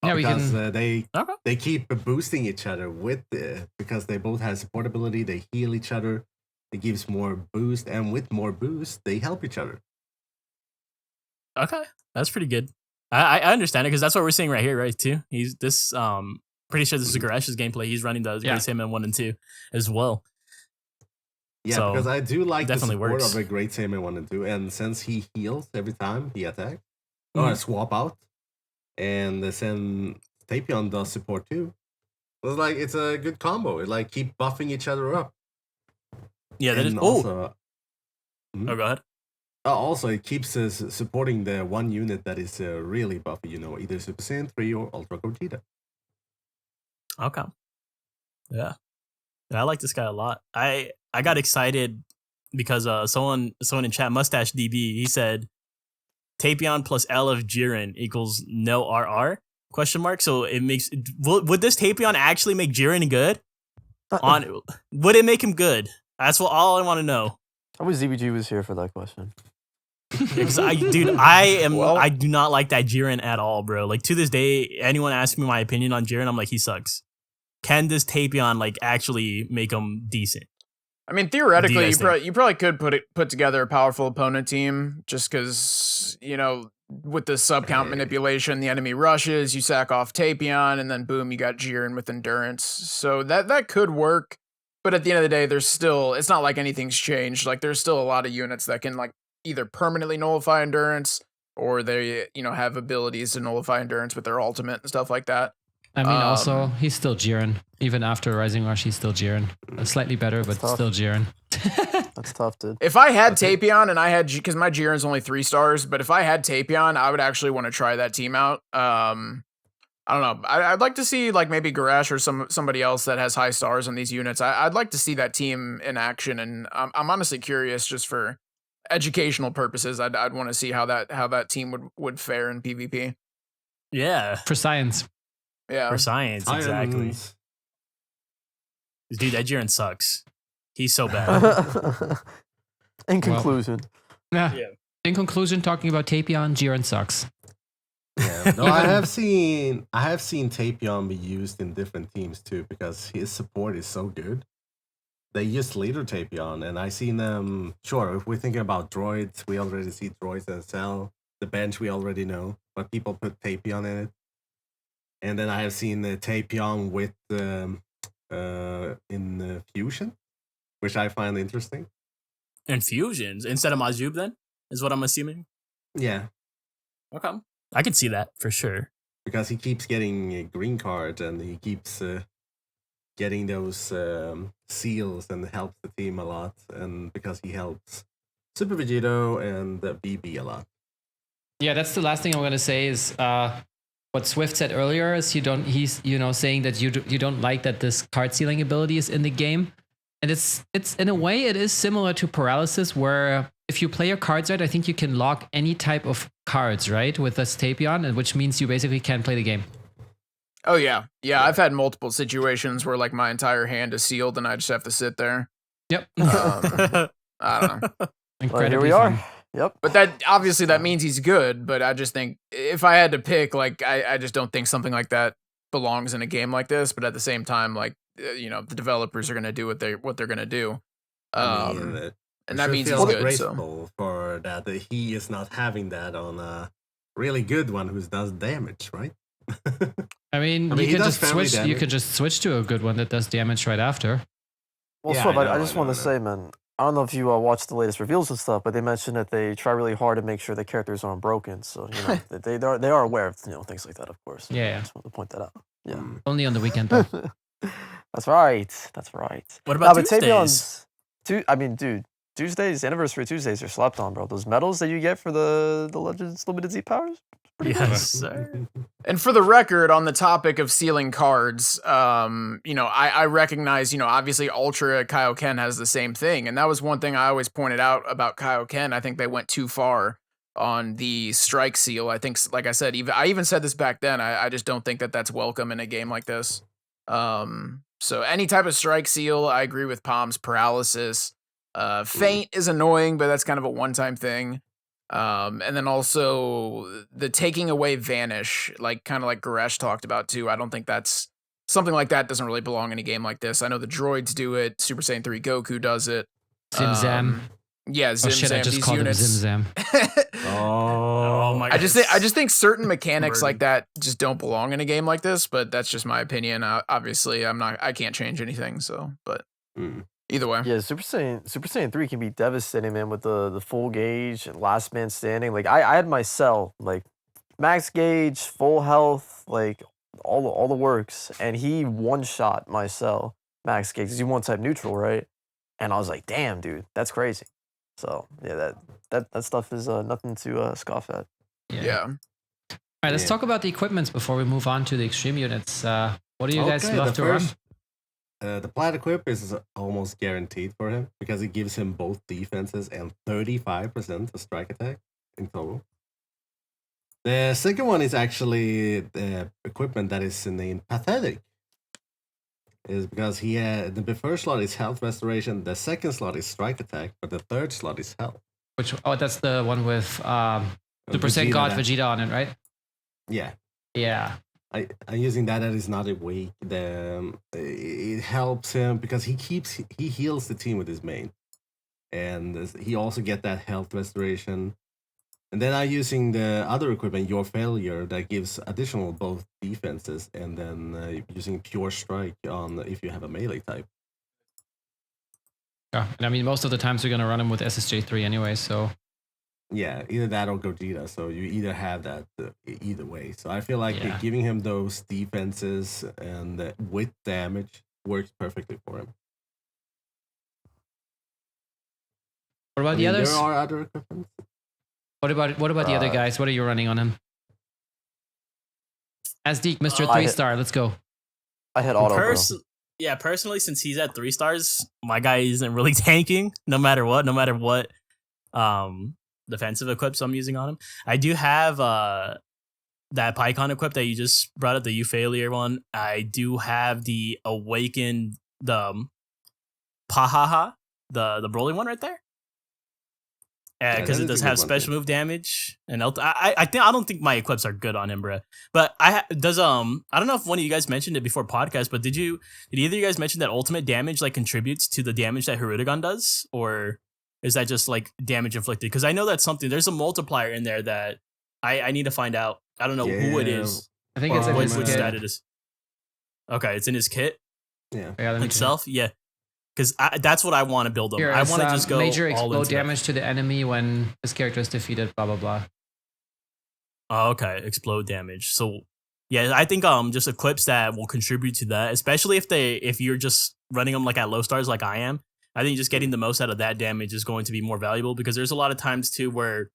Yeah, because they keep boosting each other because they both have support ability, they heal each other, it gives more boost, and with more boost, they help each other. Okay, that's pretty good. I understand it because that's what we're seeing right here, right? Too. He's this pretty sure this is Garesh's gameplay. He's running the Great Saiyaman 1 and 2 as well. Yeah, so because I do like the support of a Great Saiyaman 1 and 2, and since he heals every time he attacks, or swap out, and then Tapion does support too. It's a good combo. It keep buffing each other up. Yeah, that is also. Oh, go ahead. Also, it keeps supporting the one unit that is really buffy. Either Super Saiyan 3 or Ultra Gogeta. Okay. Yeah, I like this guy a lot. I got excited because someone in chat, Mustache DB, he said Tapion plus L of Jiren equals no RR. Question mark. So it makes. Would this Tapion actually make Jiren good? Would it make him good? That's all I want to know. I wish ZBG was here for that question. Because I do not like that Jiren at all, bro. Like to this day, anyone asks me my opinion on Jiren, I'm like, he sucks. Can this Tapion like actually make him decent? I mean, theoretically, you probably could put together a powerful opponent team just because, you know, with the sub count manipulation, the enemy rushes, you sack off Tapion, and then boom, you got Jiren with endurance. So that could work. But at the end of the day, it's not like anything's changed. Like there's still a lot of units that can like either permanently nullify endurance or they, you know, have abilities to nullify endurance with their ultimate and stuff like that. I mean, also, he's still Jiren. Even after Rising Rush, he's still Jiren. Slightly better, but still Jiren. That's tough, dude. If I had Tapion and I had, because my Jiren's only 3 stars, but if I had Tapion, I would actually want to try that team out. I don't know. I'd like to see like maybe Garesh or somebody else that has high stars on these units. I'd like to see that team in action, and I'm honestly curious just for educational purposes. I'd want to see how that team would fare in PvP. Yeah, for science. Yeah, for science, exactly. Dude, that Jiren sucks. He's so bad. In conclusion. Yeah. In conclusion, talking about Tapion, Jiren sucks. Yeah, no, I have seen Tapion be used in different teams too because his support is so good. They use leader Tapion, and I seen them. Sure, if we're thinking about droids, we already see droids and Cell. The bench we already know, but people put Tapion in it. And then I have seen the Tapion with in Fusion, which I find interesting. And Fusions instead of Majub, then is what I'm assuming. Yeah. Okay, I can see that for sure. Because he keeps getting green cards and he keeps getting those seals and helps the team a lot. And because he helps Super Vegito and BB a lot. Yeah, that's the last thing I'm gonna say is what Swift said earlier is he's saying that you don't like that this card sealing ability is in the game, and it's in a way it is similar to paralysis where if you play your cards right, I think you can lock any type of cards right with this Tapion, and which means you basically can't play the game. Oh yeah, I've had multiple situations where like my entire hand is sealed and I just have to sit there. Yep. I don't know. Well, here we are. Yep. But that means he's good, but I just think if I had to pick, like, I just don't think something like that belongs in a game like this. But at the same time, like, the developers are going to do what they're going to do. And that means he's good. Grateful for that he is not having that on a really good one who does damage, right? I mean, you could just switch to a good one that does damage right after. Well, yeah, I just want to say, man, I don't know if you watched the latest reveals and stuff, but they mentioned that they try really hard to make sure the characters aren't broken. So they are aware of things like that, of course. Yeah. I just want to point that out. Yeah. Only on the weekend though. That's right. What about Tuesdays? Dude, Tuesdays, anniversary Tuesdays are slept on, bro. Those medals that you get for the Legends Limited Z powers. Yes, sir. And for the record, on the topic of sealing cards, I recognize, obviously Ultra Kaioken has the same thing. And that was one thing I always pointed out about Kaioken. I think they went too far on the strike seal. I think, like I said, I even said this back then. I just don't think that that's welcome in a game like this. So any type of strike seal, I agree with Palm's paralysis. Feint is annoying, but that's kind of a one-time thing. And then also the taking away vanish, kind of like Garesh talked about too. I don't think that's something like that doesn't really belong in a game like this. I know the droids do it. Super Saiyan 3 Goku does it. Zim. Yeah, Zim Zam. I just called him Zim Zam. Oh my god. I just think certain mechanics like that just don't belong in a game like this, but that's just my opinion. Obviously, I can't change anything, so, but either way. Yeah, Super Saiyan 3 can be devastating, man, with the full gauge and last man standing. Like I had my Cell, like max gauge, full health, like all the works, and he one-shot my Cell max gauge because he one-type neutral, right? And I was like, damn, dude, that's crazy. So yeah, that stuff is nothing to scoff at. Yeah. All right, let's talk about the equipments before we move on to the extreme units. What do you guys love to run? The Plat Equip is almost guaranteed for him because it gives him both defenses and 35% of strike attack in total. The second one is actually the equipment that is named Pathetic. Is because he had the first slot is health restoration, the second slot is strike attack, but the third slot is health. That's the one with Super Saiyan God Vegeta on it, right? Yeah. Yeah. I'm using that is not a weak. It helps him because he heals the team with his main, and he also get that health restoration. And then I'm using the other equipment, Your Failure, that gives additional both defenses, and then using Pure Strike on if you have a melee type. Yeah, and I mean most of the times you're gonna run him with SSJ3 anyway, so. Yeah, either that or Gogeta. So you either have that either way. So I feel like giving him those defenses and with damage works perfectly for him. What about the others? There are other equipments. What about the other guys? What are you running on him? Asdeek, Mr. 3-star, let's go. I hit auto. Yeah, personally, since he's at 3 stars, my guy isn't really tanking no matter what defensive equips I'm using on him. I do have that Pycon equip that you just brought up, the You Failure one. I do have the Awakened, the Pahaha, the Broly one right there. Because it does have special move damage, and I don't think my equips are good on him, bro. But I don't know if one of you guys mentioned it before podcast, but did either of you guys mention that ultimate damage like contributes to the damage that Hirudegan does, or is that just like damage inflicted? Because I know that's something. There's a multiplier in there that I need to find out. I don't know who it is. I think it's in his which kit. stat it is. Okay, it's in his kit. Yeah, itself. Yeah. Because that's what I want to build up. I want to just go major all explode damage to the enemy when this character is defeated. Blah blah blah. Oh, okay, explode damage. So yeah, I think just equips that will contribute to that, especially if you're just running them like at low stars like I am. I think just getting the most out of that damage is going to be more valuable because there's a lot of times too where,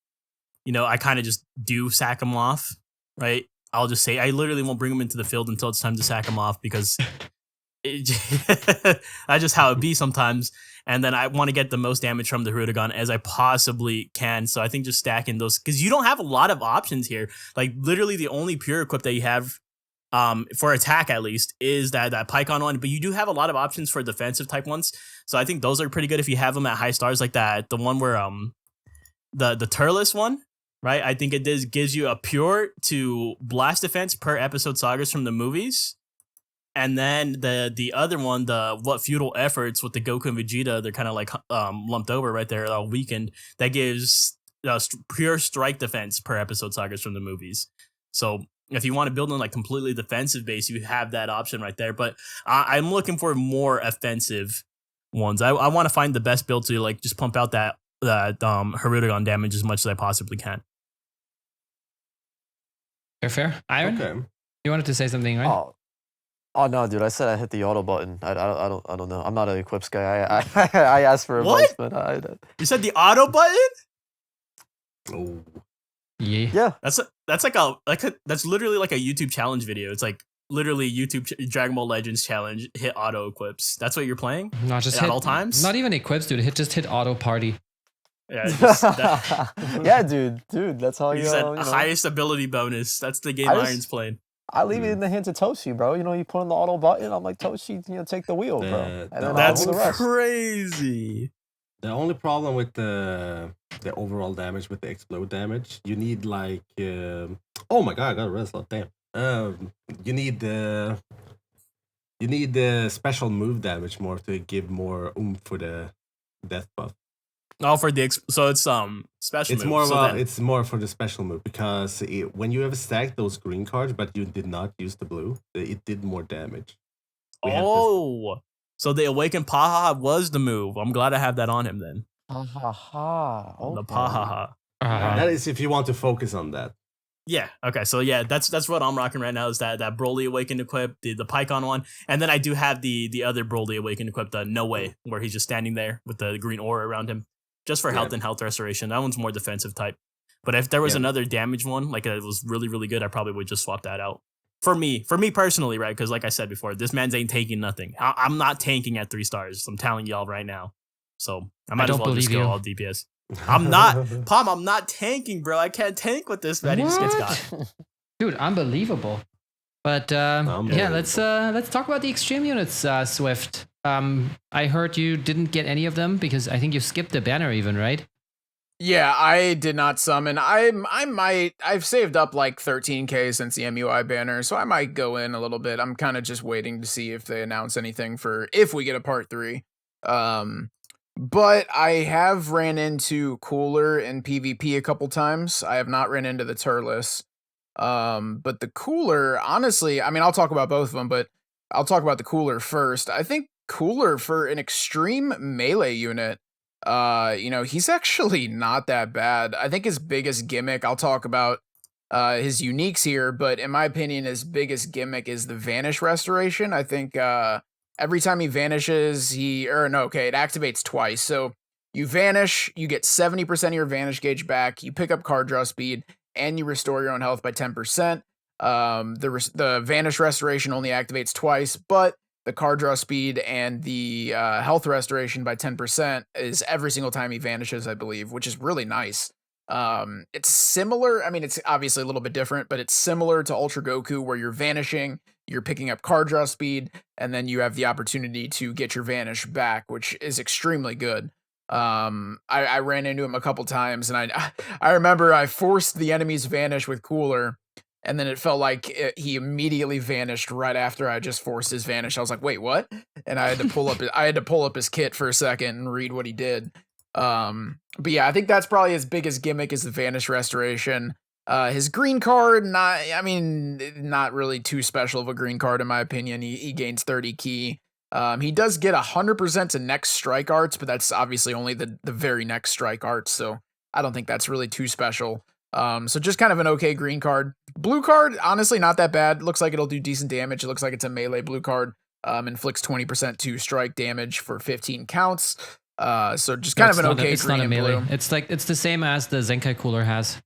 I kind of just do sack them off, right? I'll just say I literally won't bring them into the field until it's time to sack them off because. That's just how it be sometimes, and then I want to get the most damage from the Hirudegan as I possibly can. So I think just stacking those, because you don't have a lot of options here. Like literally the only pure equip that you have for attack at least is that Pycon one, but you do have a lot of options for defensive type ones. So I think those are pretty good if you have them at high stars like that. The one where the Turles one, right? I think it gives you a pure to blast defense per episode sagas from the movies. And then the other one, the What Futile Efforts with the Goku and Vegeta, they're kind of like lumped over right there, weakened. That gives pure strike defense per episode sagas from the movies. So if you want to build on like completely defensive base, you have that option right there. But I'm looking for more offensive ones. I want to find the best build to like just pump out that Hirudegan damage as much as I possibly can. Fair. Iron? Okay. You wanted to say something, right? Oh no, dude! I said I hit the auto button. I don't know. I'm not an equips guy. I asked for advice, but You said the auto button? Oh. Yeah. That's literally like a YouTube challenge video. It's like literally YouTube Dragon Ball Legends challenge. Hit auto equips. That's what you're playing. Not just at all times. Not even equips, dude. Just hit auto party. Yeah. Yeah, dude. That's how you said highest ability bonus. That's the game Iron's playing. I leave it in the hands of Toshi, bro. You put on the auto button. I'm like, Toshi, take the wheel, bro. That's crazy. The only problem with the overall damage with the explode damage, you need like oh my god, I got a red slot. Damn. You need the special move damage more to give more oomph for the death buff. Oh, for the so it's special. It's move. It's more for the special move because when you have stacked those green cards, but you did not use the blue, it did more damage. So the Awakened Pahaha was the move. I'm glad I have that on him then. Pahaha. Okay. The Pahaha. That is if you want to focus on that. Yeah. Okay. So yeah, that's what I'm rocking right now. Is that Broly Awakened equip, the Pycon one, and then I do have the other Broly Awakened equip, the No Way, where he's just standing there with the green aura around him. Just for health and health restoration. That one's more defensive type. But if there was another damage one, like it was really, really good, I probably would just swap that out. For me personally, right? Because like I said before, this man's ain't taking nothing. I'm not tanking at 3 stars. I'm telling y'all right now. So I might as well just go all DPS. I'm not, Palm. I'm not tanking, bro. I can't tank with this man. He just gets got. Dude, unbelievable. But yeah, let's talk about the extreme units, Swift. I heard you didn't get any of them because I think you skipped the banner even, right? Yeah, I did not summon. I've saved up like 13k since the MUI banner, so I might go in a little bit. I'm kind of just waiting to see if they announce anything for if we get a part 3. But I have ran into Cooler in PvP a couple times. I have not ran into the Turles. But the Cooler, honestly, I mean, I'll talk about both of them, but I'll talk about the Cooler first. I think Cooler for an extreme melee unit, he's actually not that bad. I think his biggest gimmick, I'll talk about his uniques here, but in my opinion, his biggest gimmick is the Vanish Restoration. I think every time he vanishes, it activates twice. So you vanish, you get 70% of your Vanish gauge back, you pick up card draw speed, and you restore your own health by 10%. The Vanish Restoration only activates twice, but the card draw speed and the health restoration by 10% is every single time he vanishes, I believe, which is really nice. It's similar. I mean, it's obviously a little bit different, but it's similar to Ultra Goku, where you're vanishing, you're picking up card draw speed, and then you have the opportunity to get your Vanish back, which is extremely good. I ran into him a couple times, and I remember I forced the enemy's Vanish with Cooler, and then it felt like he immediately vanished right after I just forced his Vanish. I was like, wait, what? And I had to pull up his kit for a second and read what he did. But yeah, I think that's probably his biggest gimmick is the Vanish Restoration. His green card, not really too special of a green card in my opinion. He gains 30 key. He does get 100% to next strike arts, but that's obviously only the very next strike arts, so I don't think that's really too special. So just kind of an okay green card. Blue card, honestly, not that bad. Looks like it'll do decent damage. It looks like it's a melee blue card. Inflicts 20% to strike damage for 15 counts. So just kind of an okay green and blue. It's the same as the Zenkai Cooler has.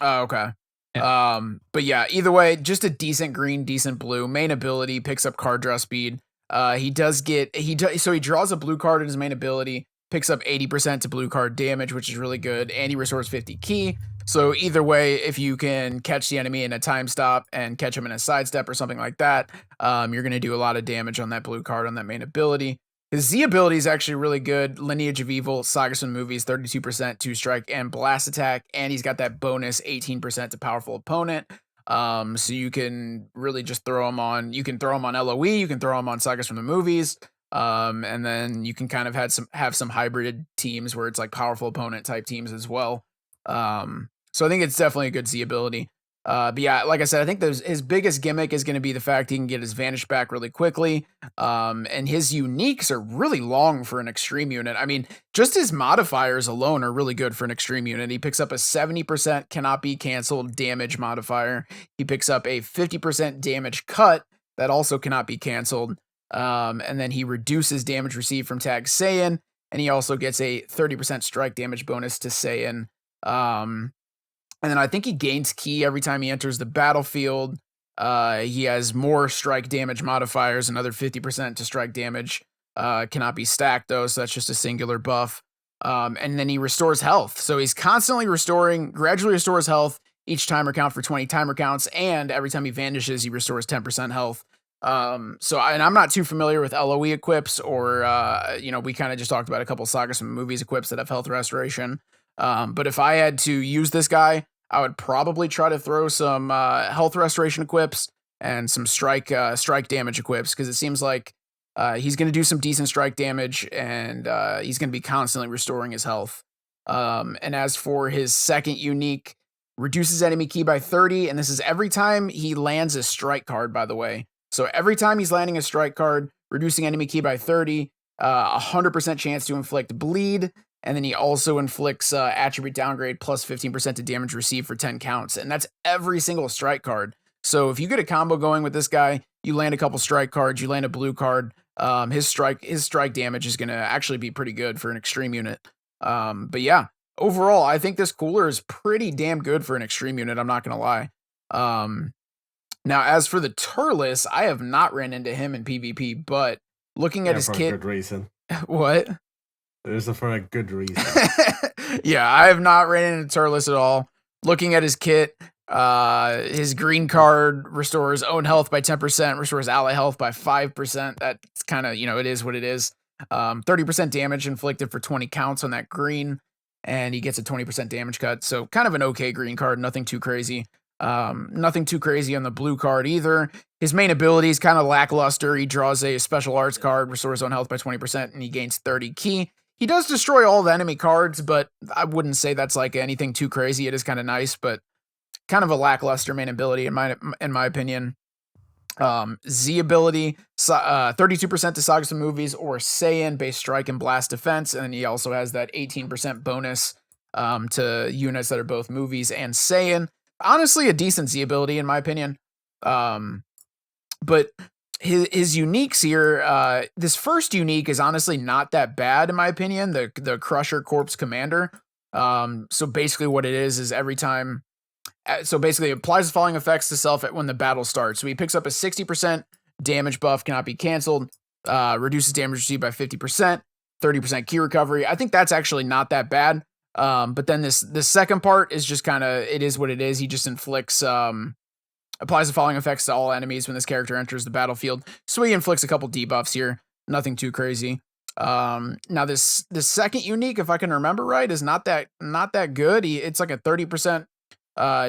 Oh, okay. Yeah. But yeah, either way, just a decent green, decent blue. Main ability, picks up card draw speed. He draws a blue card in his main ability, picks up 80% to blue card damage, which is really good, and he restores 50 key. So either way, if you can catch the enemy in a time stop and catch him in a sidestep or something like that, you're going to do a lot of damage on that blue card on that main ability. His Z ability is actually really good. Lineage of Evil, Sagas from the Movies, 32% to strike and blast attack, and he's got that bonus 18% to powerful opponent. So you can really just throw him on. You can throw him on LOE. You can throw him on Sagas from the Movies. And then you can kind of have some hybrid teams where it's like powerful opponent type teams as well. So I think it's definitely a good Z ability. But yeah, like I said, I think his biggest gimmick is going to be the fact he can get his Vanish back really quickly. And his uniques are really long for an extreme unit. I mean, just his modifiers alone are really good for an extreme unit. He picks up a 70% cannot be canceled damage modifier. He picks up a 50% damage cut that also cannot be canceled. And then he reduces damage received from Tag Saiyan, and he also gets a 30% strike damage bonus to Saiyan. And then I think he gains key every time he enters the battlefield. He has more strike damage modifiers, another 50% to strike damage. Cannot be stacked though, so that's just a singular buff. And then he restores health. So he's constantly gradually restores health, each timer count for 20 timer counts, and every time he vanishes, he restores 10% health. And I'm not too familiar with LOE equips or, we kind of just talked about a couple Sagas from Movies equips that have health restoration. But if I had to use this guy, I would probably try to throw some health restoration equips and some strike damage equips, because it seems like he's going to do some decent strike damage, and he's going to be constantly restoring his health. And as for his second unique, reduces enemy key by 30, and this is every time he lands a strike card, by the way. So every time he's landing a strike card, reducing enemy key by 30, 100% chance to inflict bleed. And then he also inflicts attribute downgrade plus 15% to damage received for 10 counts. And that's every single strike card. So if you get a combo going with this guy, you land a couple strike cards, you land a blue card, his strike damage is going to actually be pretty good for an extreme unit. But yeah, overall, I think this Cooler is pretty damn good for an extreme unit. I'm not going to lie. Now, as for the Turles, I have not ran into him in PvP, but looking at his kit. Good reason. What? There's for a good reason. Yeah, I have not ran into Turles at all. Looking at his kit, his green card restores own health by 10%, restores ally health by 5%. That's kind of, it is what it is. 30% damage inflicted for 20 counts on that green, and he gets a 20% damage cut. So kind of an okay green card, nothing too crazy. Nothing too crazy on the blue card either. His main ability is kind of lackluster. He draws a special arts card, restores own health by 20%, and he gains 30 ki. He does destroy all the enemy cards, but I wouldn't say that's like anything too crazy. It is kind of nice, but kind of a lackluster main ability in my opinion. Z ability, 32% to Sagas and Movies or Saiyan base strike and blast defense, and he also has that 18% bonus to units that are both movies and Saiyan. Honestly, a decent Z ability in my opinion. But his uniques here, this first unique is honestly not that bad in my opinion. The Crusher Corpse Commander. So basically, what it is every time. So basically, it applies the following effects to self when the battle starts. So he picks up a 60% damage buff, cannot be canceled. Reduces damage received by 50%. 30% ki recovery. I think that's actually not that bad. But then this second part is just kind of, it is what it is. He just inflicts, applies the following effects to all enemies when this character enters the battlefield. So he inflicts a couple debuffs here. Nothing too crazy. Now this second unique, if I can remember right, is not that good. It's like a 30%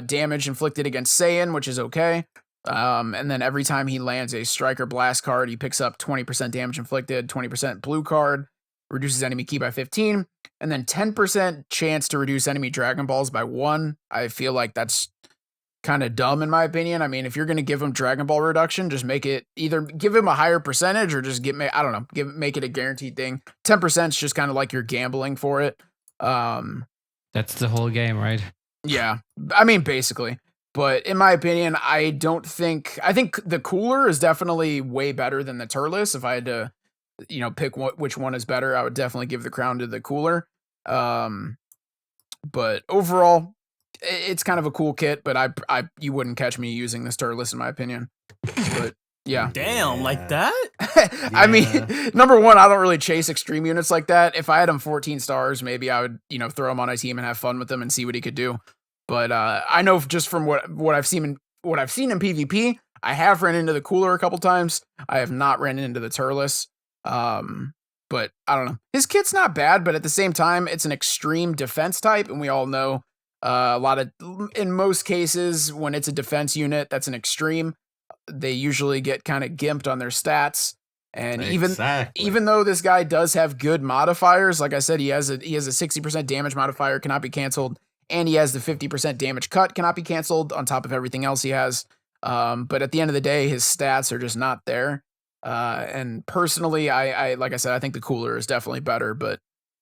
damage inflicted against Saiyan, which is okay. And then every time he lands a striker blast card, he picks up 20% damage inflicted, 20% blue card, reduces enemy ki by 15, and then 10% chance to reduce enemy Dragon Balls by 1. I feel like that's kind of dumb in my opinion. I mean, if you're going to give him Dragon Ball reduction, just make it either give him a higher percentage or just make it a guaranteed thing. 10% is just kind of like you're gambling for it. That's the whole game, right? Yeah, I mean, basically. But in my opinion, I think the cooler is definitely way better than the Turles. If I had to, pick which one is better, I would definitely give the crown to the cooler. But overall, it's kind of a cool kit, but you wouldn't catch me using this Turles in my opinion. But yeah. Damn, like that? I mean, number one, I don't really chase extreme units like that. If I had him 14 stars, maybe I would, throw him on a team and have fun with him and see what he could do. But I know just from what I've seen in PvP, I have ran into the cooler a couple times. I have not ran into the Turles. But I don't know. His kit's not bad, but at the same time, it's an extreme defense type, and we all know in most cases, when it's a defense unit that's an extreme, they usually get kind of gimped on their stats. And even though this guy does have good modifiers, like I said, he has a 60% damage modifier, cannot be canceled, and he has the 50% damage cut, cannot be canceled, on top of everything else he has. But at the end of the day, his stats are just not there. And personally, I like I said, I think the cooler is definitely better. But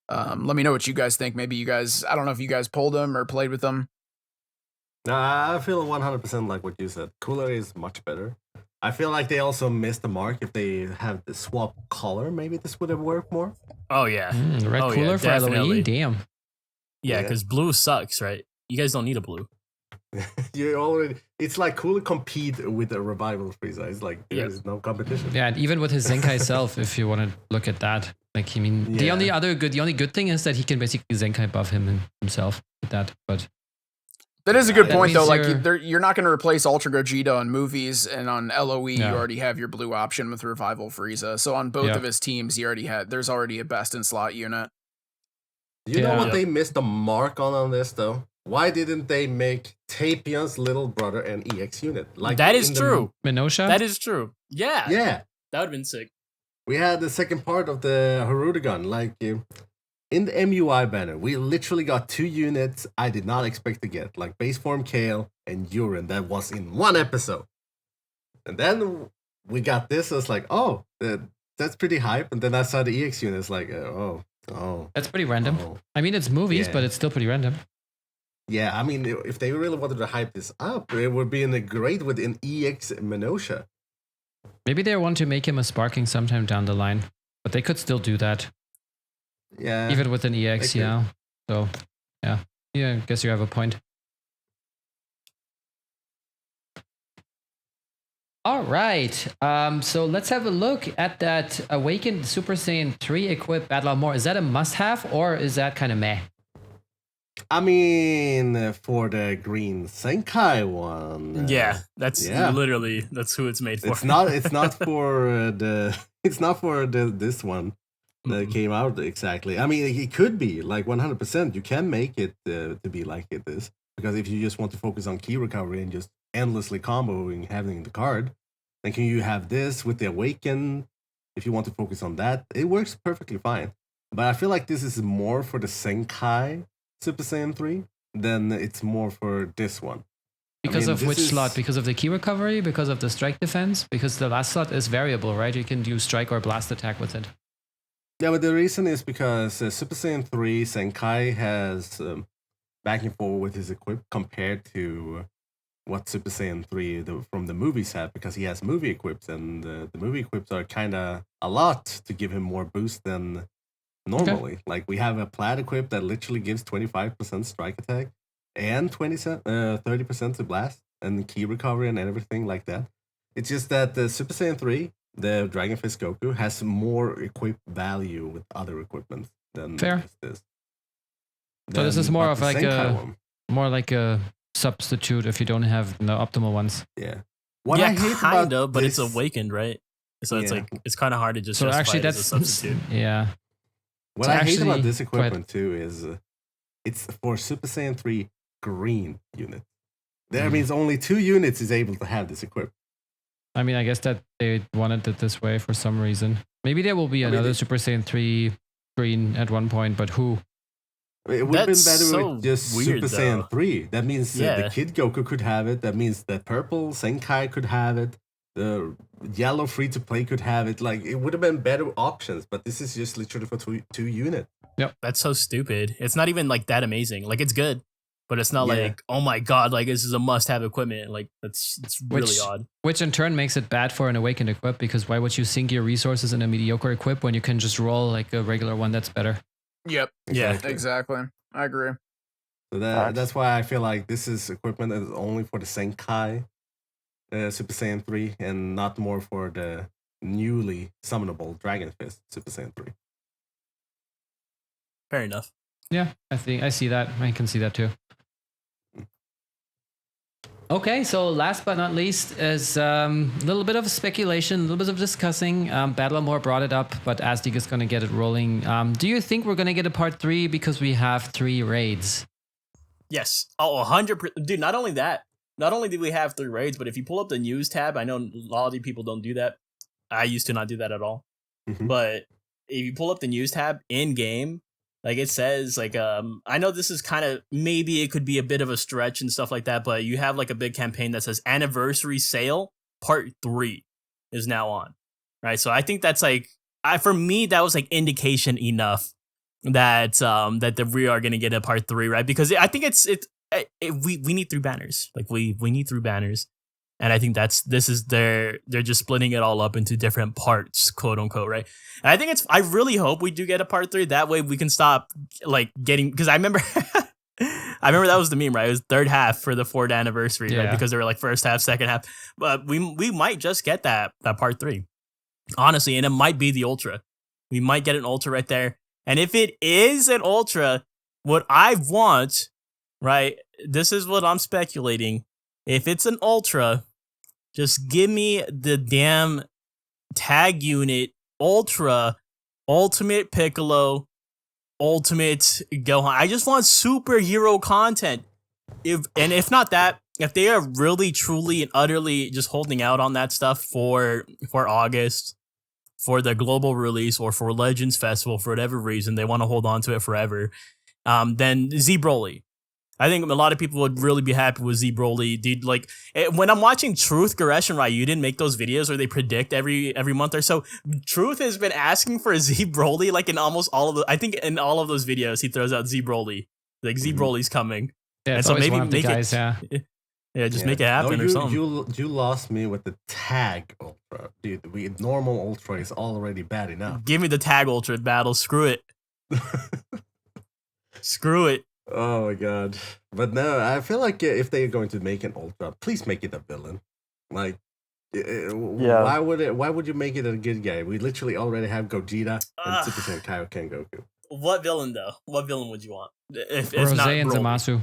let me know what you guys think. Maybe you guys, I don't know if you guys pulled him or played with them. No, I feel 100% like what you said. Cooler is much better. I feel like they also missed the mark. If they have the swap color, maybe this would have worked more. Oh yeah, red cooler for Halloween. Damn. Yeah, because blue sucks, right? You guys don't need a blue. It's like cooler compete with the revival Frieza. It's like there's no competition. Yeah, and even with his Zenkai self, if you want to look at that, like, I mean, the only good thing is that he can basically Zenkai buff himself with that. But that is a good point, though. Like, you're not going to replace Ultra Gogeta on movies, and on LOE, you already have your blue option with Revival Frieza. So on both of his teams, there's already a best in slot unit. You know what they missed the mark on this, though? Why didn't they make Tapion's little brother an EX unit? Like, that is true. Minosha? That is true. Yeah. Yeah. That would have been sick. We had the second part of the Harudagon. Like, in the MUI banner, we literally got 2 units I did not expect to get. Like, Base Form Kale and Urine. That was in one episode. And then we got this. I was like, oh, that's pretty hype. And then I saw the EX unit. It's like, oh. That's pretty random. I mean, it's movies, but it's still pretty random. Yeah, I mean, if they really wanted to hype this up, it would be great with an EX Minosha. Maybe they want to make him a sparking sometime down the line, but they could still do that. Yeah. Even with an EX, yeah. So, yeah, I guess you have a point. All right. So let's have a look at that Awakened Super Saiyan 3 equipped Battle Armor. Is that a must-have or is that kind of meh? I mean, for the green Senkai one. Yeah, that's literally that's who it's made for. It's not. It's not for the. It's not for this one that came out exactly. I mean, it could be like 100%. You can make it to be like it is, because if you just want to focus on key recovery and just endlessly comboing having the card, then can you have this with the Awaken? If you want to focus on that, it works perfectly fine. But I feel like this is more for the Senkai Super Saiyan 3 than it's more for this one. Because of which slot? Because of the key recovery? Because of the strike defense? Because the last slot is variable, right? You can do strike or blast attack with it. Yeah, but the reason is because Super Saiyan 3 Senkai has back and forth with his equip compared to what Super Saiyan 3 from the movies have, because he has movie equips, and the movie equips are kind of a lot to give him more boost than normally. Okay. Like we have a plat equip that literally gives 25% strike attack and 30% to blast and key recovery and everything like that. It's just that the Super Saiyan 3, the Dragon Fist Goku, has more equip value with other equipment than this. So this is more of like a substitute if you don't have the optimal ones. Yeah. What I hate kind of, but it's Awakened, right? So it's like it's kind of hard to just justify it as a substitute. Yeah. What I hate about this equipment too is it's for Super Saiyan 3 green unit. That means only 2 units is able to have this equip. I mean, I guess that they wanted it this way for some reason. Maybe there will be another Super Saiyan 3 green at one point, but who? It would have been better with just Super Saiyan 3. That means the Kid Goku could have it. That means the purple Senkai could have it. The yellow free-to-play could have it. Like, it would have been better options, but this is just literally for two units. Yep. That's so stupid. It's not even, like, that amazing. Like, it's good, but it's not like, oh my god, like, this is a must-have equipment. Like, it's really odd. Which in turn makes it bad for an Awakened equip, because why would you sink your resources in a mediocre equip when you can just roll, like, a regular one that's better? Yep. Exactly. Yeah, exactly. I agree. So that's why I feel like this is equipment that is only for the Senkai Super Saiyan 3 and not more for the newly summonable Dragon Fist Super Saiyan 3. Fair enough. Yeah, I see that. I can see that too. Okay, so last but not least is a little bit of speculation, a little bit of discussing. Battlemore brought it up, but Azdig is going to get it rolling. Do you think we're going to get a part 3 because we have 3 raids? Yes. Oh, 100%. Dude, not only that. Not only do we have 3 raids, but if you pull up the news tab, I know a lot of people don't do that. I used to not do that at all. Mm-hmm. But if you pull up the news tab in game, like it says, like I know this is kind of, maybe it could be a bit of a stretch and stuff like that, but you have like a big campaign that says Anniversary Sale Part 3 is now on, right? So I think that's like, for me, that was like indication enough that that we are gonna get a Part 3, right? Because I think we need 3 banners, like we need 3 banners. And I think they're just splitting it all up into different parts, quote unquote, right? And I think I really hope we do get a part 3. That way we can stop like getting, because I remember that was the meme, right? It was third half for the 4th anniversary, right? Because they were like first half, second half. But we might just get that part 3, honestly, and it might be the Ultra. We might get an Ultra right there. And if it is an Ultra, what I want, right? This is what I'm speculating. If it's an Ultra, just give me the damn tag unit, Ultra, Ultimate Piccolo, Ultimate Gohan. I just want superhero content. If not that, if they are really, truly, and utterly just holding out on that stuff for August, for the global release, or for Legends Festival, for whatever reason, they want to hold on to it forever, then Z Broly. I think a lot of people would really be happy with Z Broly. Dude, like, when I'm watching Truth, Goresh, and Ryuden make those videos where they predict every month or so, Truth has been asking for Z Broly, like, in almost all of I think in all of those videos, he throws out Z Broly. Like, Z Broly's coming. Yeah, and so maybe make guys, it. Yeah, just make it happen or something. You lost me with the tag Ultra. Dude, normal Ultra is already bad enough. Give me the tag Ultra battle. Screw it. Screw it. Oh my god. But no, I feel like if they're going to make an Ultra, please make it a villain. Like, Why would you make it a good guy? We literally already have Gogeta and Super Saiyan Kaioken Goku. What villain though? What villain would you want? If Rose not and Broly. Zamasu.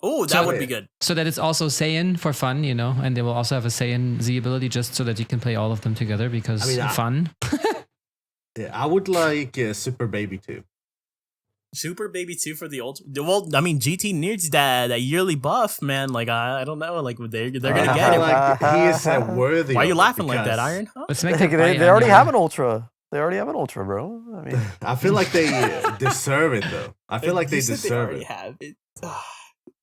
Oh, that would be good. So that it's also Saiyan for fun, you know, and they will also have a Saiyan Z ability just so that you can play all of them together because fun. Yeah, I would like Super Baby 2. Super Baby 2 for the ultimate. Well, I mean, GT needs that yearly buff, man. Like I don't know, like they're gonna get it. Like he is worthy. Why are you laughing like that, Iron? Huh? Let's make They already have an Ultra. They already have an Ultra, bro. I mean, I feel like they deserve it though. I feel like they deserve it. Have it.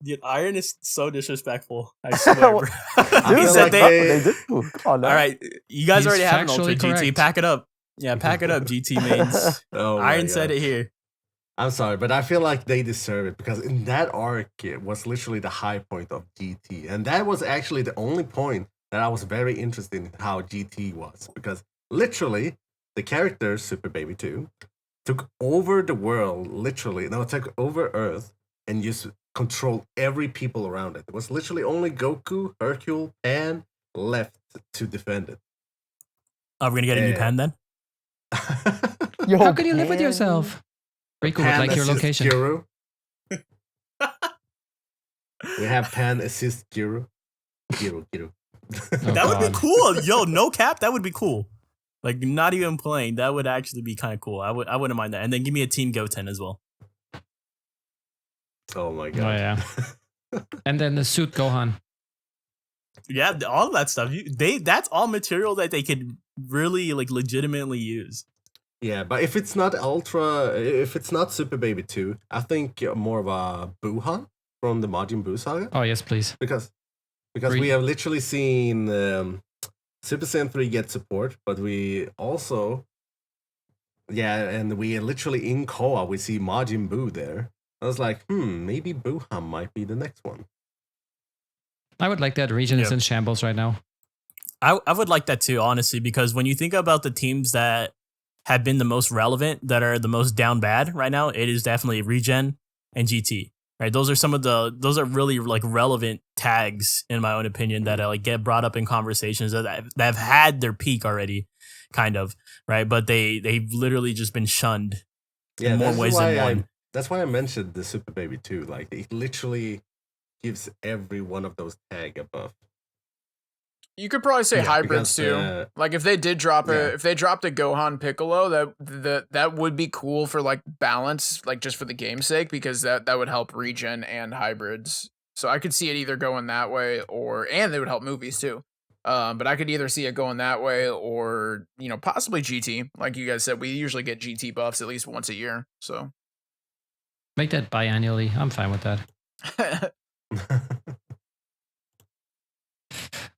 Dude, Iron is so disrespectful. I swear. Bro. Dude, said they do. Come on, now. All right, you guys He's already have an Ultra factually GT. correct. Pack it up. Yeah, pack it up, GT mains. Oh Iron said it here. I'm sorry, but I feel like they deserve it because in that arc it was literally the high point of GT, and that was actually the only point that I was very interested in how GT was because literally the character Super Baby 2 took over the world, took over Earth and just controlled every people around it. It was literally only Goku, Hercule, Pan left to defend it. Are we gonna get a new pen then? Yo, How can you live with yourself? Riku would like your location. Guru. We have Pan assist Guru. Guru. Oh, That would be God. cool. Yo, no cap, that would be cool. Like not even playing, that would actually be kind of cool. I wouldn't mind that. And then give me a Team Goten as well. Oh my Oh god. yeah. And then the suit Gohan. Yeah, all of that stuff. That's all material that they could really like legitimately use. Yeah, but if it's not Super Baby 2, I think more of a Buhan from the Majin Buu saga. Oh yes, please. Because Three. we have literally seen Super Saiyan 3 get support, but we also and we literally in Koa we see Majin Buu there. I was like, maybe Buhan might be the next one. I would like that. Region is in shambles right now. I would like that too, honestly, because when you think about the teams that have been the most relevant, that are the most down bad right now, it is definitely Regen and GT. Right, those are really like relevant tags in my own opinion that like get brought up in conversations that have had their peak already, kind of right, but they've literally just been shunned in more ways than one. That's why I mentioned the Super Baby 2. Like it literally gives every one of those tag a buff. You could probably say hybrids because, too. Like if they did drop if they dropped a Gohan Piccolo, that would be cool for like balance, like just for the game's sake, because that would help regen and hybrids. So I could see it either going that way and they would help movies too. But I could either see it going that way or, you know, possibly GT. Like you guys said, we usually get GT buffs at least once a year. So Make that biannually. I'm fine with that.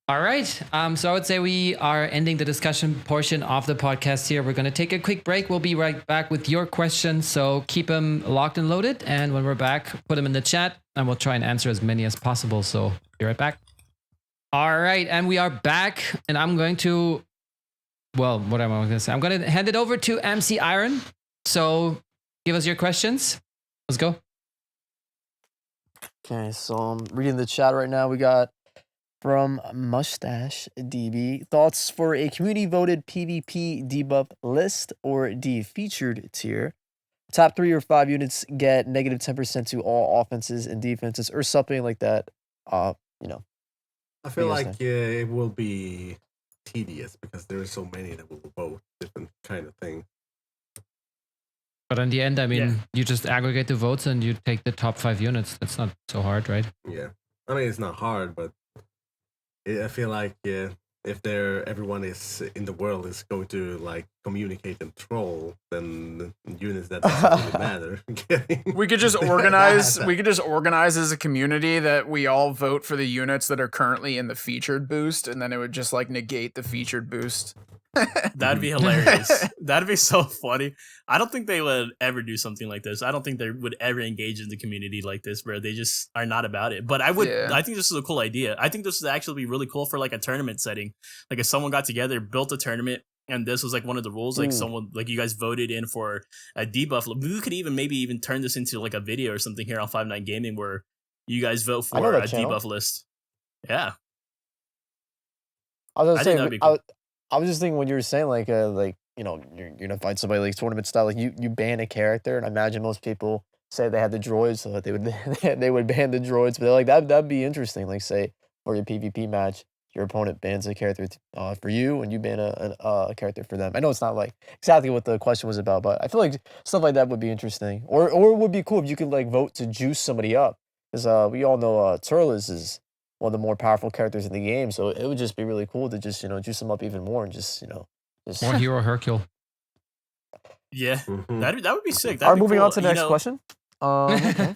All right. So I would say we are ending the discussion portion of the podcast here. We're going to take a quick break. We'll be right back with your questions. So keep them locked and loaded. And when we're back, put them in the chat and we'll try and answer as many as possible. So be right back. All right. And we are back. And I'm going to, what am I going to say? I'm going to hand it over to MC Iron. So give us your questions. Let's go. Okay, so I'm reading the chat right now. We got from Mustache DB, thoughts for a community voted PvP debuff list or the featured tier. Top 3 or 5 units get negative 10% to all offenses and defenses or something like that. You know. I feel like it will be tedious because there are so many that will vote different kind of things. But in the end, I mean, you just aggregate the votes and you take the top 5 units. That's not so hard, right? Yeah. I mean, it's not hard, but I feel like if everyone is in the world is going to like communicate and troll, then units that doesn't really matter. We could just organize. We could just organize as a community that we all vote for the units that are currently in the featured boost, and then it would just like negate the featured boost. That'd be hilarious. That'd be so funny. I don't think they would ever do something like this. I don't think they would ever engage in the community like this, where they just are not about it. But I would. Yeah. I think this is a cool idea. I think this would actually be really cool for like a tournament setting. Like if someone got together, built a tournament, and this was like one of the rules. Like someone, like you guys voted in for a debuff. We could even turn this into like a video or something here on 5-9 Gaming, where you guys vote for a debuff list. Yeah. I was I gonna think say, that'd be cool. I was just thinking when you were saying like you know you're gonna fight somebody like tournament style, like you ban a character, and I imagine most people say they have the droids, so that they would they would ban the droids, but they're like that'd be interesting. Like say for your PvP match, your opponent bans a character for you, and you ban a character for them. I know it's not like exactly what the question was about, but I feel like stuff like that would be interesting, or it would be cool if you could like vote to juice somebody up, because we all know Turles is one of the more powerful characters in the game. So it would just be really cool to just, juice them up even more and just, just. Or Hero Hercule. Yeah, Mhm. that would be sick. All That'd right, be moving cool. on to the next question. Okay.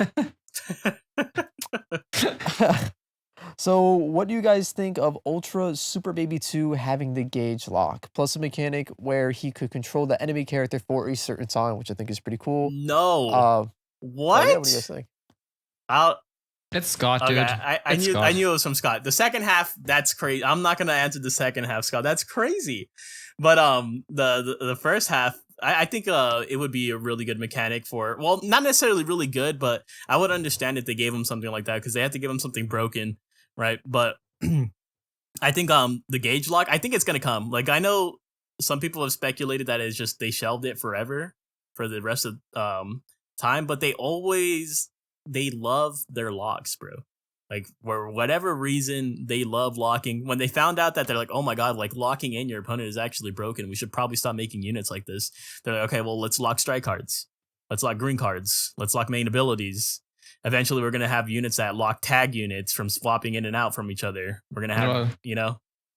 So, what do you guys think of Ultra Super Baby 2 having the gauge lock, plus a mechanic where he could control the enemy character for a certain time, which I think is pretty cool. No. Yeah, What? what do you guys think? It's Scott, Okay, dude. I It's knew Scott. it was from Scott. The second half, that's crazy. I'm not gonna answer the second half, Scott. That's crazy. But the first half, I think it would be a really good mechanic for, well, not necessarily really good, but I would understand if they gave him something like that, because they had to give him something broken, right? But I think the gauge lock, I think it's gonna come. Like I know some people have speculated that it's just they shelved it forever for the rest of time, but they love their locks, bro. Like for whatever reason, they love locking. When they found out that they're like, oh my god, like locking in your opponent is actually broken. We should probably stop making units like this. They're like, okay, well, let's lock strike cards. Let's lock green cards. Let's lock main abilities. Eventually, we're gonna have units that lock tag units from swapping in and out from each other. We're gonna have,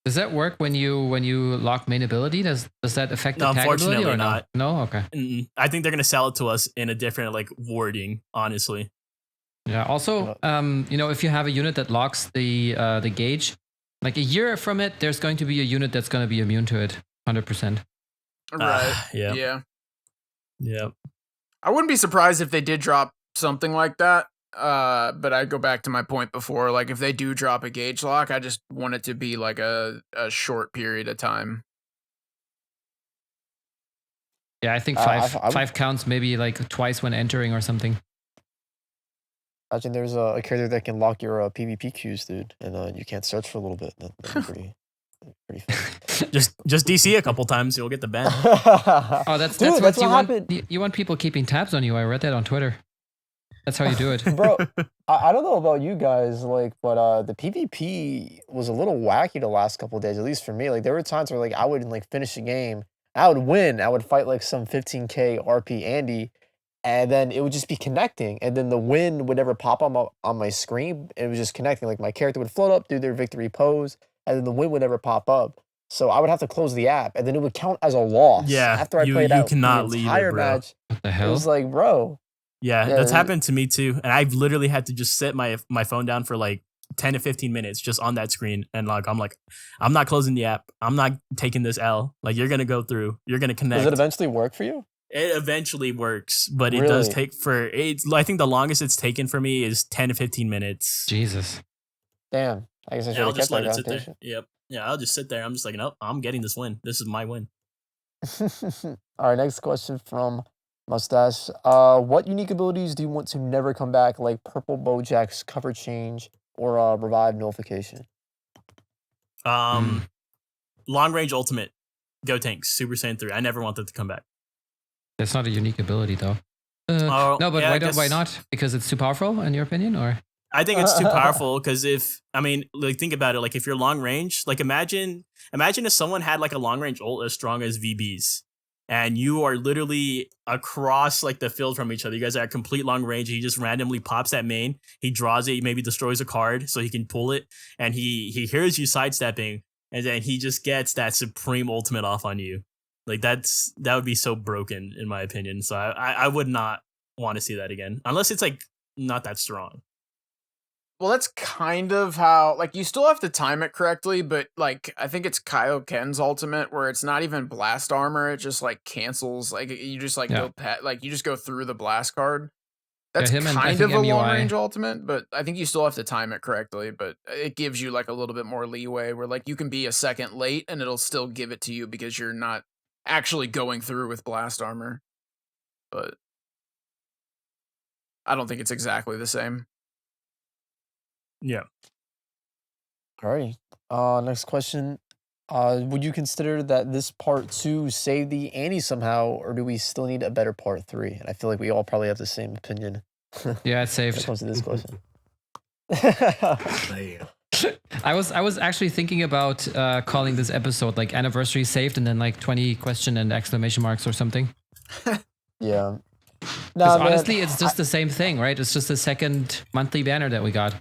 Does that work when you lock main ability? Does that affect the No, tag ability unfortunately or no? not. No, okay. I think they're gonna sell it to us in a different like wording. Honestly, Yeah. Also, if you have a unit that locks the gauge, like a year from it, there's going to be a unit that's going to be immune to it, 100%. Right. yeah. I wouldn't be surprised if they did drop something like that. But I go back to my point before. Like, if they do drop a gauge lock, I just want it to be like a short period of time. Yeah, I think five counts maybe like twice when entering or something. Imagine there's a character that can lock your PvP queues, dude, and you can't search for a little bit. That'd be pretty fun. just DC a couple times, you'll get the ban. Oh, that's Dude, what you want. happened. You want people keeping tabs on you. I read that on Twitter. That's how you do it. Bro, I don't know about you guys, like, but the PvP was a little wacky the last couple of days, at least for me. Like, there were times where like I would like finish a game, I would win, I would fight like some 15k RP Andy, and then it would just be connecting, and then the win would never pop on my screen. It was just connecting. Like my character would float up, do their victory pose, and then the win would never pop up. So I would have to close the app, and then it would count as a loss. Yeah, after I played out cannot the leave it, entire bro. match. What the It hell? was like, bro. Yeah, that's happened to me too. And I've literally had to just set my phone down for like 10 to 15 minutes just on that screen. And I'm not closing the app. I'm not taking this L. Like, you're going to go through. You're going to connect. Does it eventually work for you? It eventually works, but it does take I think the longest it's taken for me is 10 to 15 minutes. Jesus. Damn. I guess I should I'll have just kept let that it sit there. conversation. Yep. Yeah, I'll just sit there. I'm just like, nope, I'm getting this win. This is my win. All right, next question from Mustache. What unique abilities do you want to never come back, like Purple Bojack's cover change or revive nullification? Long range ultimate, go tanks, Super Saiyan 3. I never want that to come back. That's not a unique ability, though. No, but yeah, why not? Because it's too powerful, in your opinion, or? I think it's too powerful because think about it. Like, if you're long range, like imagine if someone had like a long range ult as strong as VB's, and you are literally across like the field from each other. You guys are at complete long range. He just randomly pops that main. He draws it. He maybe destroys a card so he can pull it, and he hears you sidestepping, and then he just gets that supreme ultimate off on you. Like, that would be so broken in my opinion. So I would not want to see that again unless it's like not that strong. Well, that's kind of how, like, you still have to time it correctly, but, like, I think it's Kaioken's ultimate where it's not even blast armor, it just, like, cancels, like, you just, like, you just go through the blast card. That's kind of a long-range ultimate, but I think you still have to time it correctly, but it gives you, like, a little bit more leeway where, like, you can be a second late and it'll still give it to you because you're not actually going through with blast armor. But I don't think it's exactly the same. Yeah. Alrighty. Next question. Would you consider that this part 2 saved the ante somehow, or do we still need a better part 3? And I feel like we all probably have the same opinion Yeah, it's when it saved. comes to this question. Damn. I was actually thinking about calling this episode like anniversary saved and then like 20 question and exclamation marks or something. Yeah. Because No, man, honestly, it's just the same thing, right? It's just the second monthly banner that we got.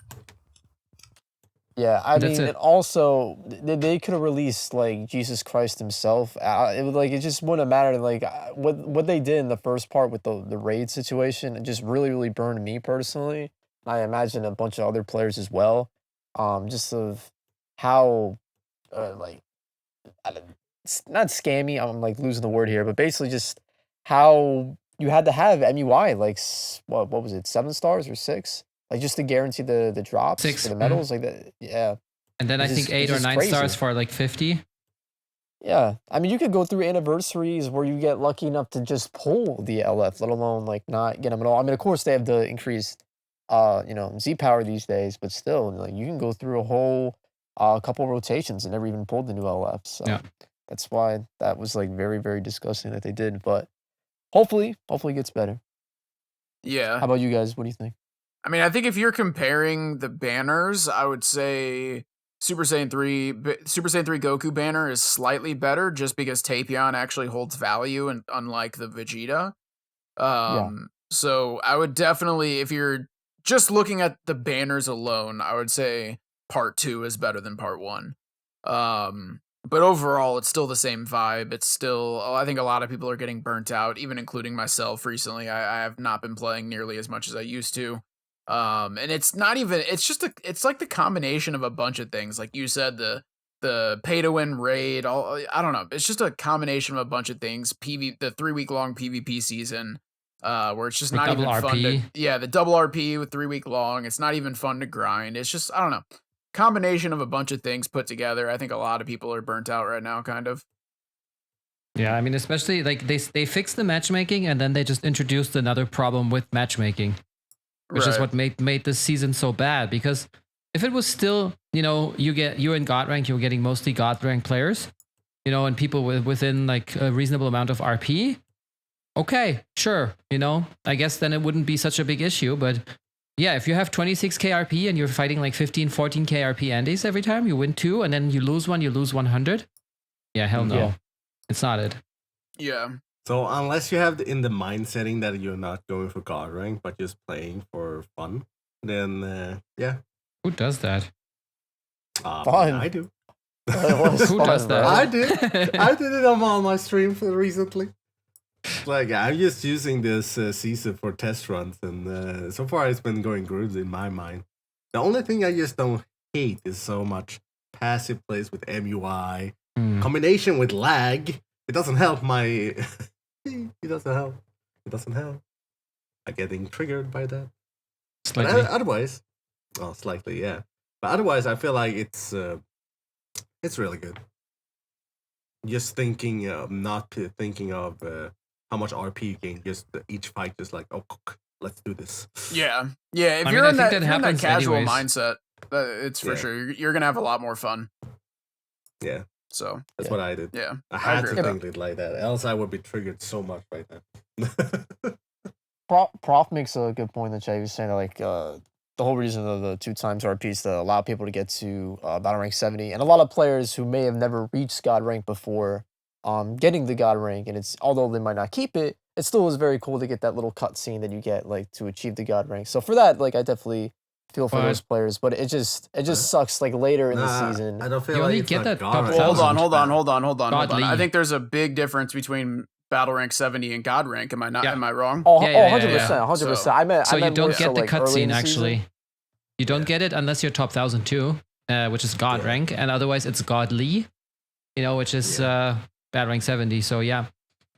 yeah, I That's mean, it. and also they could have released like Jesus Christ himself. It would like it just wouldn't have mattered. Like what they did in the first part with the raid situation, it just really burned me personally. I imagine a bunch of other players as well. Just of how like not scammy. I'm like losing the word here, but basically just how you had to have MUI like what was it, 7 stars or 6? Like just to guarantee the drops 6. for the medals, like that. Yeah, And then I It's think just- 8 it's or just 9 crazy. stars for like 50. yeah. I mean, you could go through anniversaries where you get lucky enough to just pull the LF, let alone like not get them at all. I mean, of course they have the increased, Z power these days, but still, like you can go through a whole couple rotations and never even pulled the new LF. So Yeah. that's why that was like very disgusting that they did. But hopefully it gets better. Yeah. How about you guys? What do you think? I mean, I think if you're comparing the banners, I would say Super Saiyan 3 Goku banner is slightly better just because Tapion actually holds value, and unlike the Vegeta. So I would definitely, if you're just looking at the banners alone, I would say part 2 is better than part 1. But overall, it's still the same vibe. It's still, I think a lot of people are getting burnt out, even including myself recently. I have not been playing nearly as much as I used to. And it's not even, it's like the combination of a bunch of things. Like you said, the pay to win raid, I don't know. It's just a combination of a bunch of things. The 3-week long PvP season, where it's just With not double even fun RP. the double RP with 3-week long. It's not even fun to grind. It's just, I don't know, combination of a bunch of things put together. I think a lot of people are burnt out right now, kind of. Yeah, I mean, especially like they fixed the matchmaking and then they just introduced another problem with matchmaking, which is what made this season so bad. Because if it was still, you in God rank, you're getting mostly God rank players, and people within like a reasonable amount of RP. Okay, sure, I guess then it wouldn't be such a big issue. But yeah, if you have 26k RP and you're fighting like 15, 14k RP Andes every time, you win 2 and then you lose 1, you lose 100. Yeah, hell no. Yeah. It's not it. Yeah. So unless you have in the mind setting that you're not going for God rank but just playing for fun, then yeah. Who does that? Fun. I do. It was Who fun, does that? bro. I did. I did it on my stream recently. Like I'm just using this season for test runs, and so far it's been going good in my mind. The only thing I just don't hate is so much passive plays with MUI combination with lag. It doesn't help my. It doesn't help. It doesn't help. I'm getting triggered by that. Slightly. But otherwise, slightly, yeah. But otherwise, I feel like it's really good. Just thinking, not thinking of how much RP you gain. Just each fight, just like, let's do this. Yeah. Yeah. If I you're mean, in I think that, that if you're in that happens casual anyways. mindset, it's for sure. You're gonna have a lot more fun. Yeah, So that's Yeah. what I did. yeah, I had agree to with think it like that, else I would be triggered so much right now. Prof makes a good point that Jay was saying that like the whole reason of the 2 times RP is to allow people to get to battle rank 70, and a lot of players who may have never reached God rank before, getting the God rank, and it's although they might not keep it, it still is very cool to get that little cutscene that you get like to achieve the God rank. So for that, like I definitely feel for But- those players, but it just sucks like later in the season. I don't feel You like only it's get not that God top rank. Well, thousand. hold on. Godly. I think there's a big difference between battle rank 70 and God rank. Am I not? Yeah. Am I wrong? Oh, Yeah, 100%, 100%. I meant So you more don't so, get the like, early in cutscene the season. actually. You don't get it unless you're top 1002, which is God Yeah. rank, and otherwise it's Godly, which is bad rank 70. So yeah,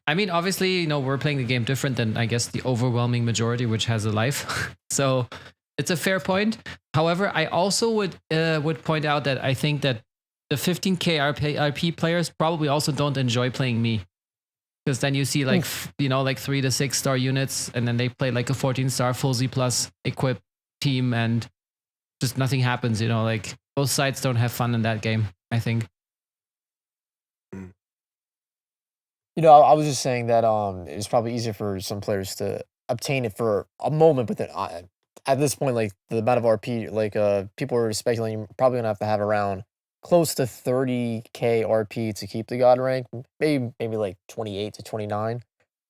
I mean, obviously, we're playing the game different than I guess the overwhelming majority, which has a life. So it's a fair point. However, I also would point out that I think that the 15k RP players probably also don't enjoy playing me. Because then you see like, like 3 to 6 star units, and then they play like a 14-star full Z plus equipped team, and just nothing happens, like both sides don't have fun in that game, I think. I was just saying that it's probably easier for some players to obtain it for a moment, but then at this point, like the amount of RP, like people are speculating you're probably gonna have to have around close to 30k RP to keep the god rank, maybe like 28 to 29.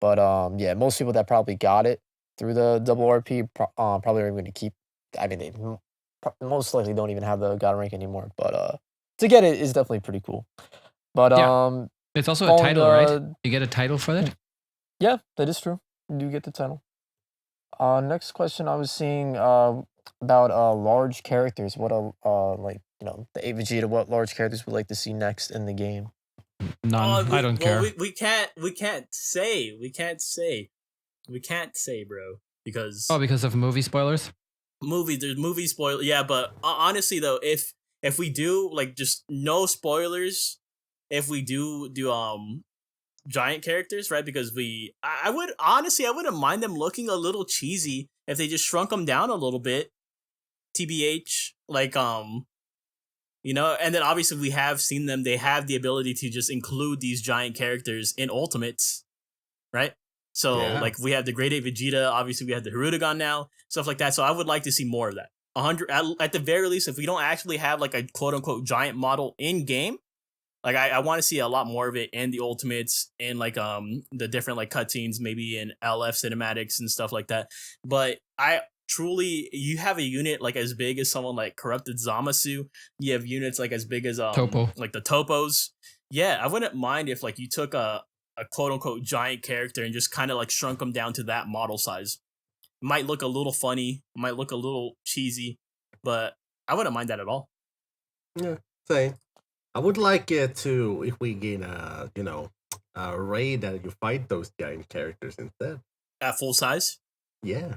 But yeah, most people that probably got it through the double RP probably are going to keep. I mean, they most likely don't even have the god rank anymore. But to get it is definitely pretty cool. But Yeah. It's also a title, right? You get a title for that? Yeah, that is true. You do get the title. Next question I was seeing about large characters. What like the 8 Vegeta, what large characters would like to see next in the game? None. I don't care. We can't say, bro, because because of movie spoilers. There's movie spoiler. Yeah, but honestly though, if we do like just no spoilers, if we do giant characters, right? Because I would honestly, I wouldn't mind them looking a little cheesy if they just shrunk them down a little bit. TBH, like and then obviously we have seen them. They have the ability to just include these giant characters in Ultimates, right? So like we have the Great 8 Vegeta. Obviously we have the Hirudegan now, stuff like that. So I would like to see more of that. 100 at the very least, if we don't actually have like a quote unquote giant model in game. Like I want to see a lot more of it in the Ultimates and like the different like cutscenes, maybe in LF cinematics and stuff like that. But you have a unit like as big as someone like Corrupted Zamasu. You have units like as big as Topo. like the Topos. Yeah, I wouldn't mind if like you took a quote unquote giant character and just kind of like shrunk them down to that model size. Might look a little funny, might look a little cheesy, but I wouldn't mind that at all. Yeah, same. I would like it to if we gain a raid that you fight those giant characters instead at full size. Yeah.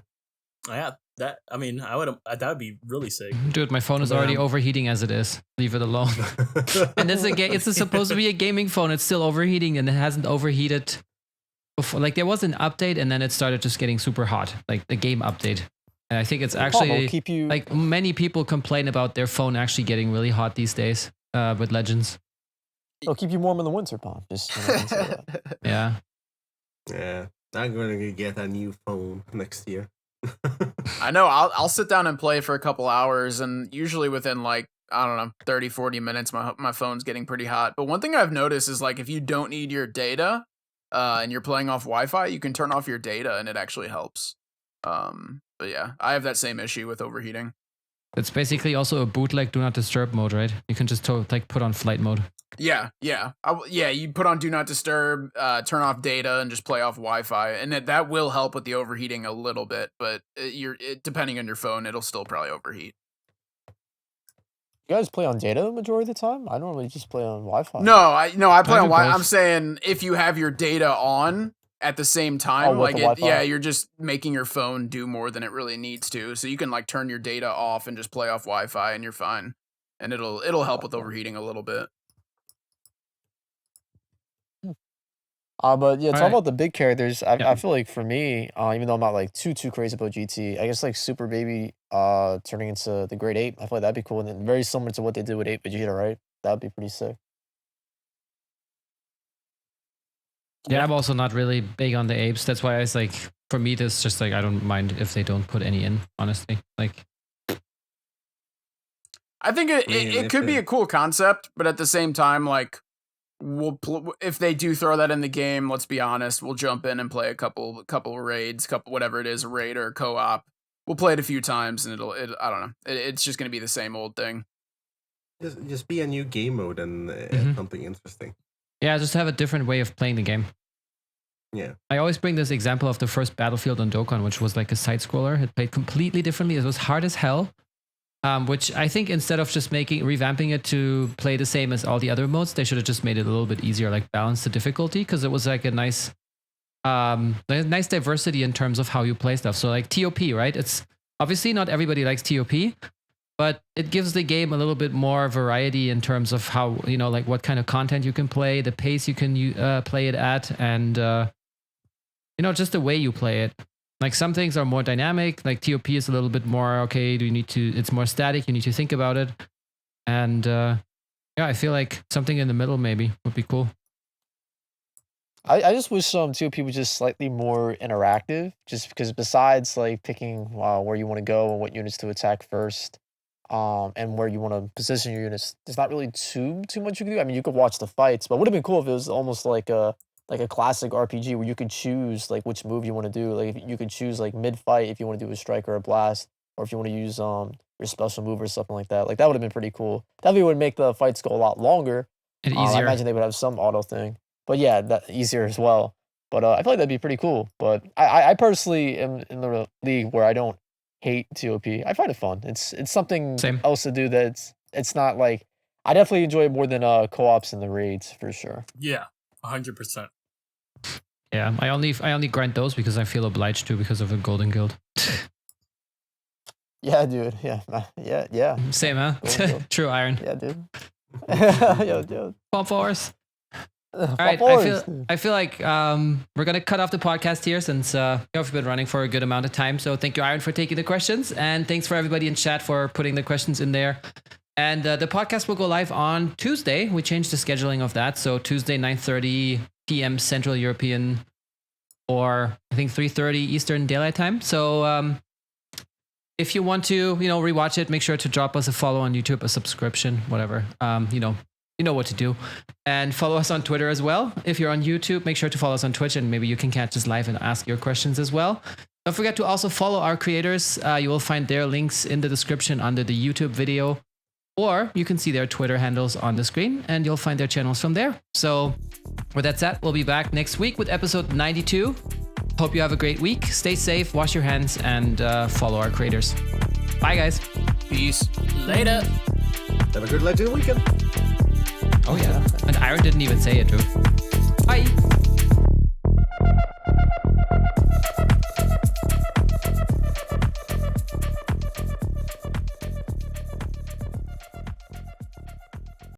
Yeah, that would be really sick. Dude, my phone is already overheating as it is. Leave it alone. And it's supposed to be a gaming phone. It's still overheating and it hasn't overheated before. Like there was an update and then it started just getting super hot, like the game update. And I think it's actually like many people complain about their phone actually getting really hot these days. With Legends. It'll keep you warm in the winter, Pom. Just yeah. Yeah. I'm going to get a new phone next year. I know. I'll sit down and play for a couple hours, and usually within like, I don't know, 30, 40 minutes, my phone's getting pretty hot. But one thing I've noticed is like if you don't need your data and you're playing off Wi-Fi, you can turn off your data and it actually helps. But yeah, I have that same issue with overheating. It's basically also a bootleg do not disturb mode, right? You can just put on flight mode. Yeah. You put on do not disturb, turn off data, and just play off Wi-Fi, and that will help with the overheating a little bit. But depending on your phone, it'll still probably overheat. You guys play on data the majority of the time? I normally just play on Wi-Fi. No, I play on Wi-Fi. I'm saying if you have your data on at the same time, you're just making your phone do more than it really needs to. So you can like turn your data off and just play off Wi-Fi and you're fine. And it'll help with overheating a little bit. But yeah, talk about the big characters. I feel like for me, even though I'm not like too crazy about GT, I guess like Super Baby turning into the Great 8, I feel like that'd be cool. And then very similar to what they did with 8 Vegeta, right? That'd be pretty sick. Yeah, I'm also not really big on the apes. That's why it's like, for me, this just like, I don't mind if they don't put any in, honestly. Like, I think it could be a cool concept, but at the same time, like, if they do throw that in the game, let's be honest, we'll jump in and play a couple raids, whatever it is, a raid or a co-op. We'll play it a few times, and I don't know. It's just gonna be the same old thing. Just be a new game mode and something interesting. Yeah, just have a different way of playing the game. Yeah. I always bring this example of the first Battlefield on Dokkan, which was like a side-scroller. It played completely differently. It was hard as hell. Which I think instead of just revamping it to play the same as all the other modes, they should have just made it a little bit easier, like balance the difficulty, because it was like a nice diversity in terms of how you play stuff. So like TOP, right? It's obviously not everybody likes TOP, but it gives the game a little bit more variety in terms of how, like what kind of content you can play, the pace you can play it at, and just the way you play it. Like some things are more dynamic, like TOP is a little bit more, it's more static, you need to think about it. And I feel like something in the middle maybe would be cool. I just wish TOP was just slightly more interactive, just because besides like picking where you want to go and what units to attack first, and where you want to position your units, there's not really too much you can do. I mean, you could watch the fights, but it would have been cool if it was almost like a classic RPG where you could choose like which move you want to do. Like if you could choose like mid fight if you want to do a strike or a blast, or if you want to use your special move or something like that. Like that would have been pretty cool. That would make the fights go a lot longer. And I easier. imagine they would have some auto thing. But yeah, that easier as well. But I feel like that'd be pretty cool. But I personally am in the league where I don't hate TOP. I find it fun. It's something Same. else to do that it's not like I definitely enjoy it more than co-ops and the raids for sure. Yeah, 100%. Yeah, I only grind those because I feel obliged to because of a golden guild. Yeah, dude. Yeah. Yeah. Same, huh? Golden guild. True iron. Yeah, dude. Yo. Pump force. All right, I feel like we're gonna cut off the podcast here since we've been running for a good amount of time. So thank you, Iron, for taking the questions, and thanks for everybody in chat for putting the questions in there. And the podcast will go live on Tuesday. We changed the scheduling of that, so Tuesday 9:30 p.m. Central European, or I think 3:30 Eastern Daylight Time. So if you want to, rewatch it, make sure to drop us a follow on YouTube, a subscription, whatever. You know what to do. And follow us on Twitter as well. If you're on YouTube, make sure to follow us on Twitch, and maybe you can catch us live and ask your questions as well. Don't forget to also follow our creators. You will find their links in the description under the YouTube video, or you can see their Twitter handles on the screen, and you'll find their channels from there. So with that said, we'll be back next week with episode 92. Hope you have a great week. Stay safe, wash your hands, and follow our creators. Bye, guys. Peace. Later. Have a good legend weekend. Oh, yeah. And Iron didn't even say it, too. Bye.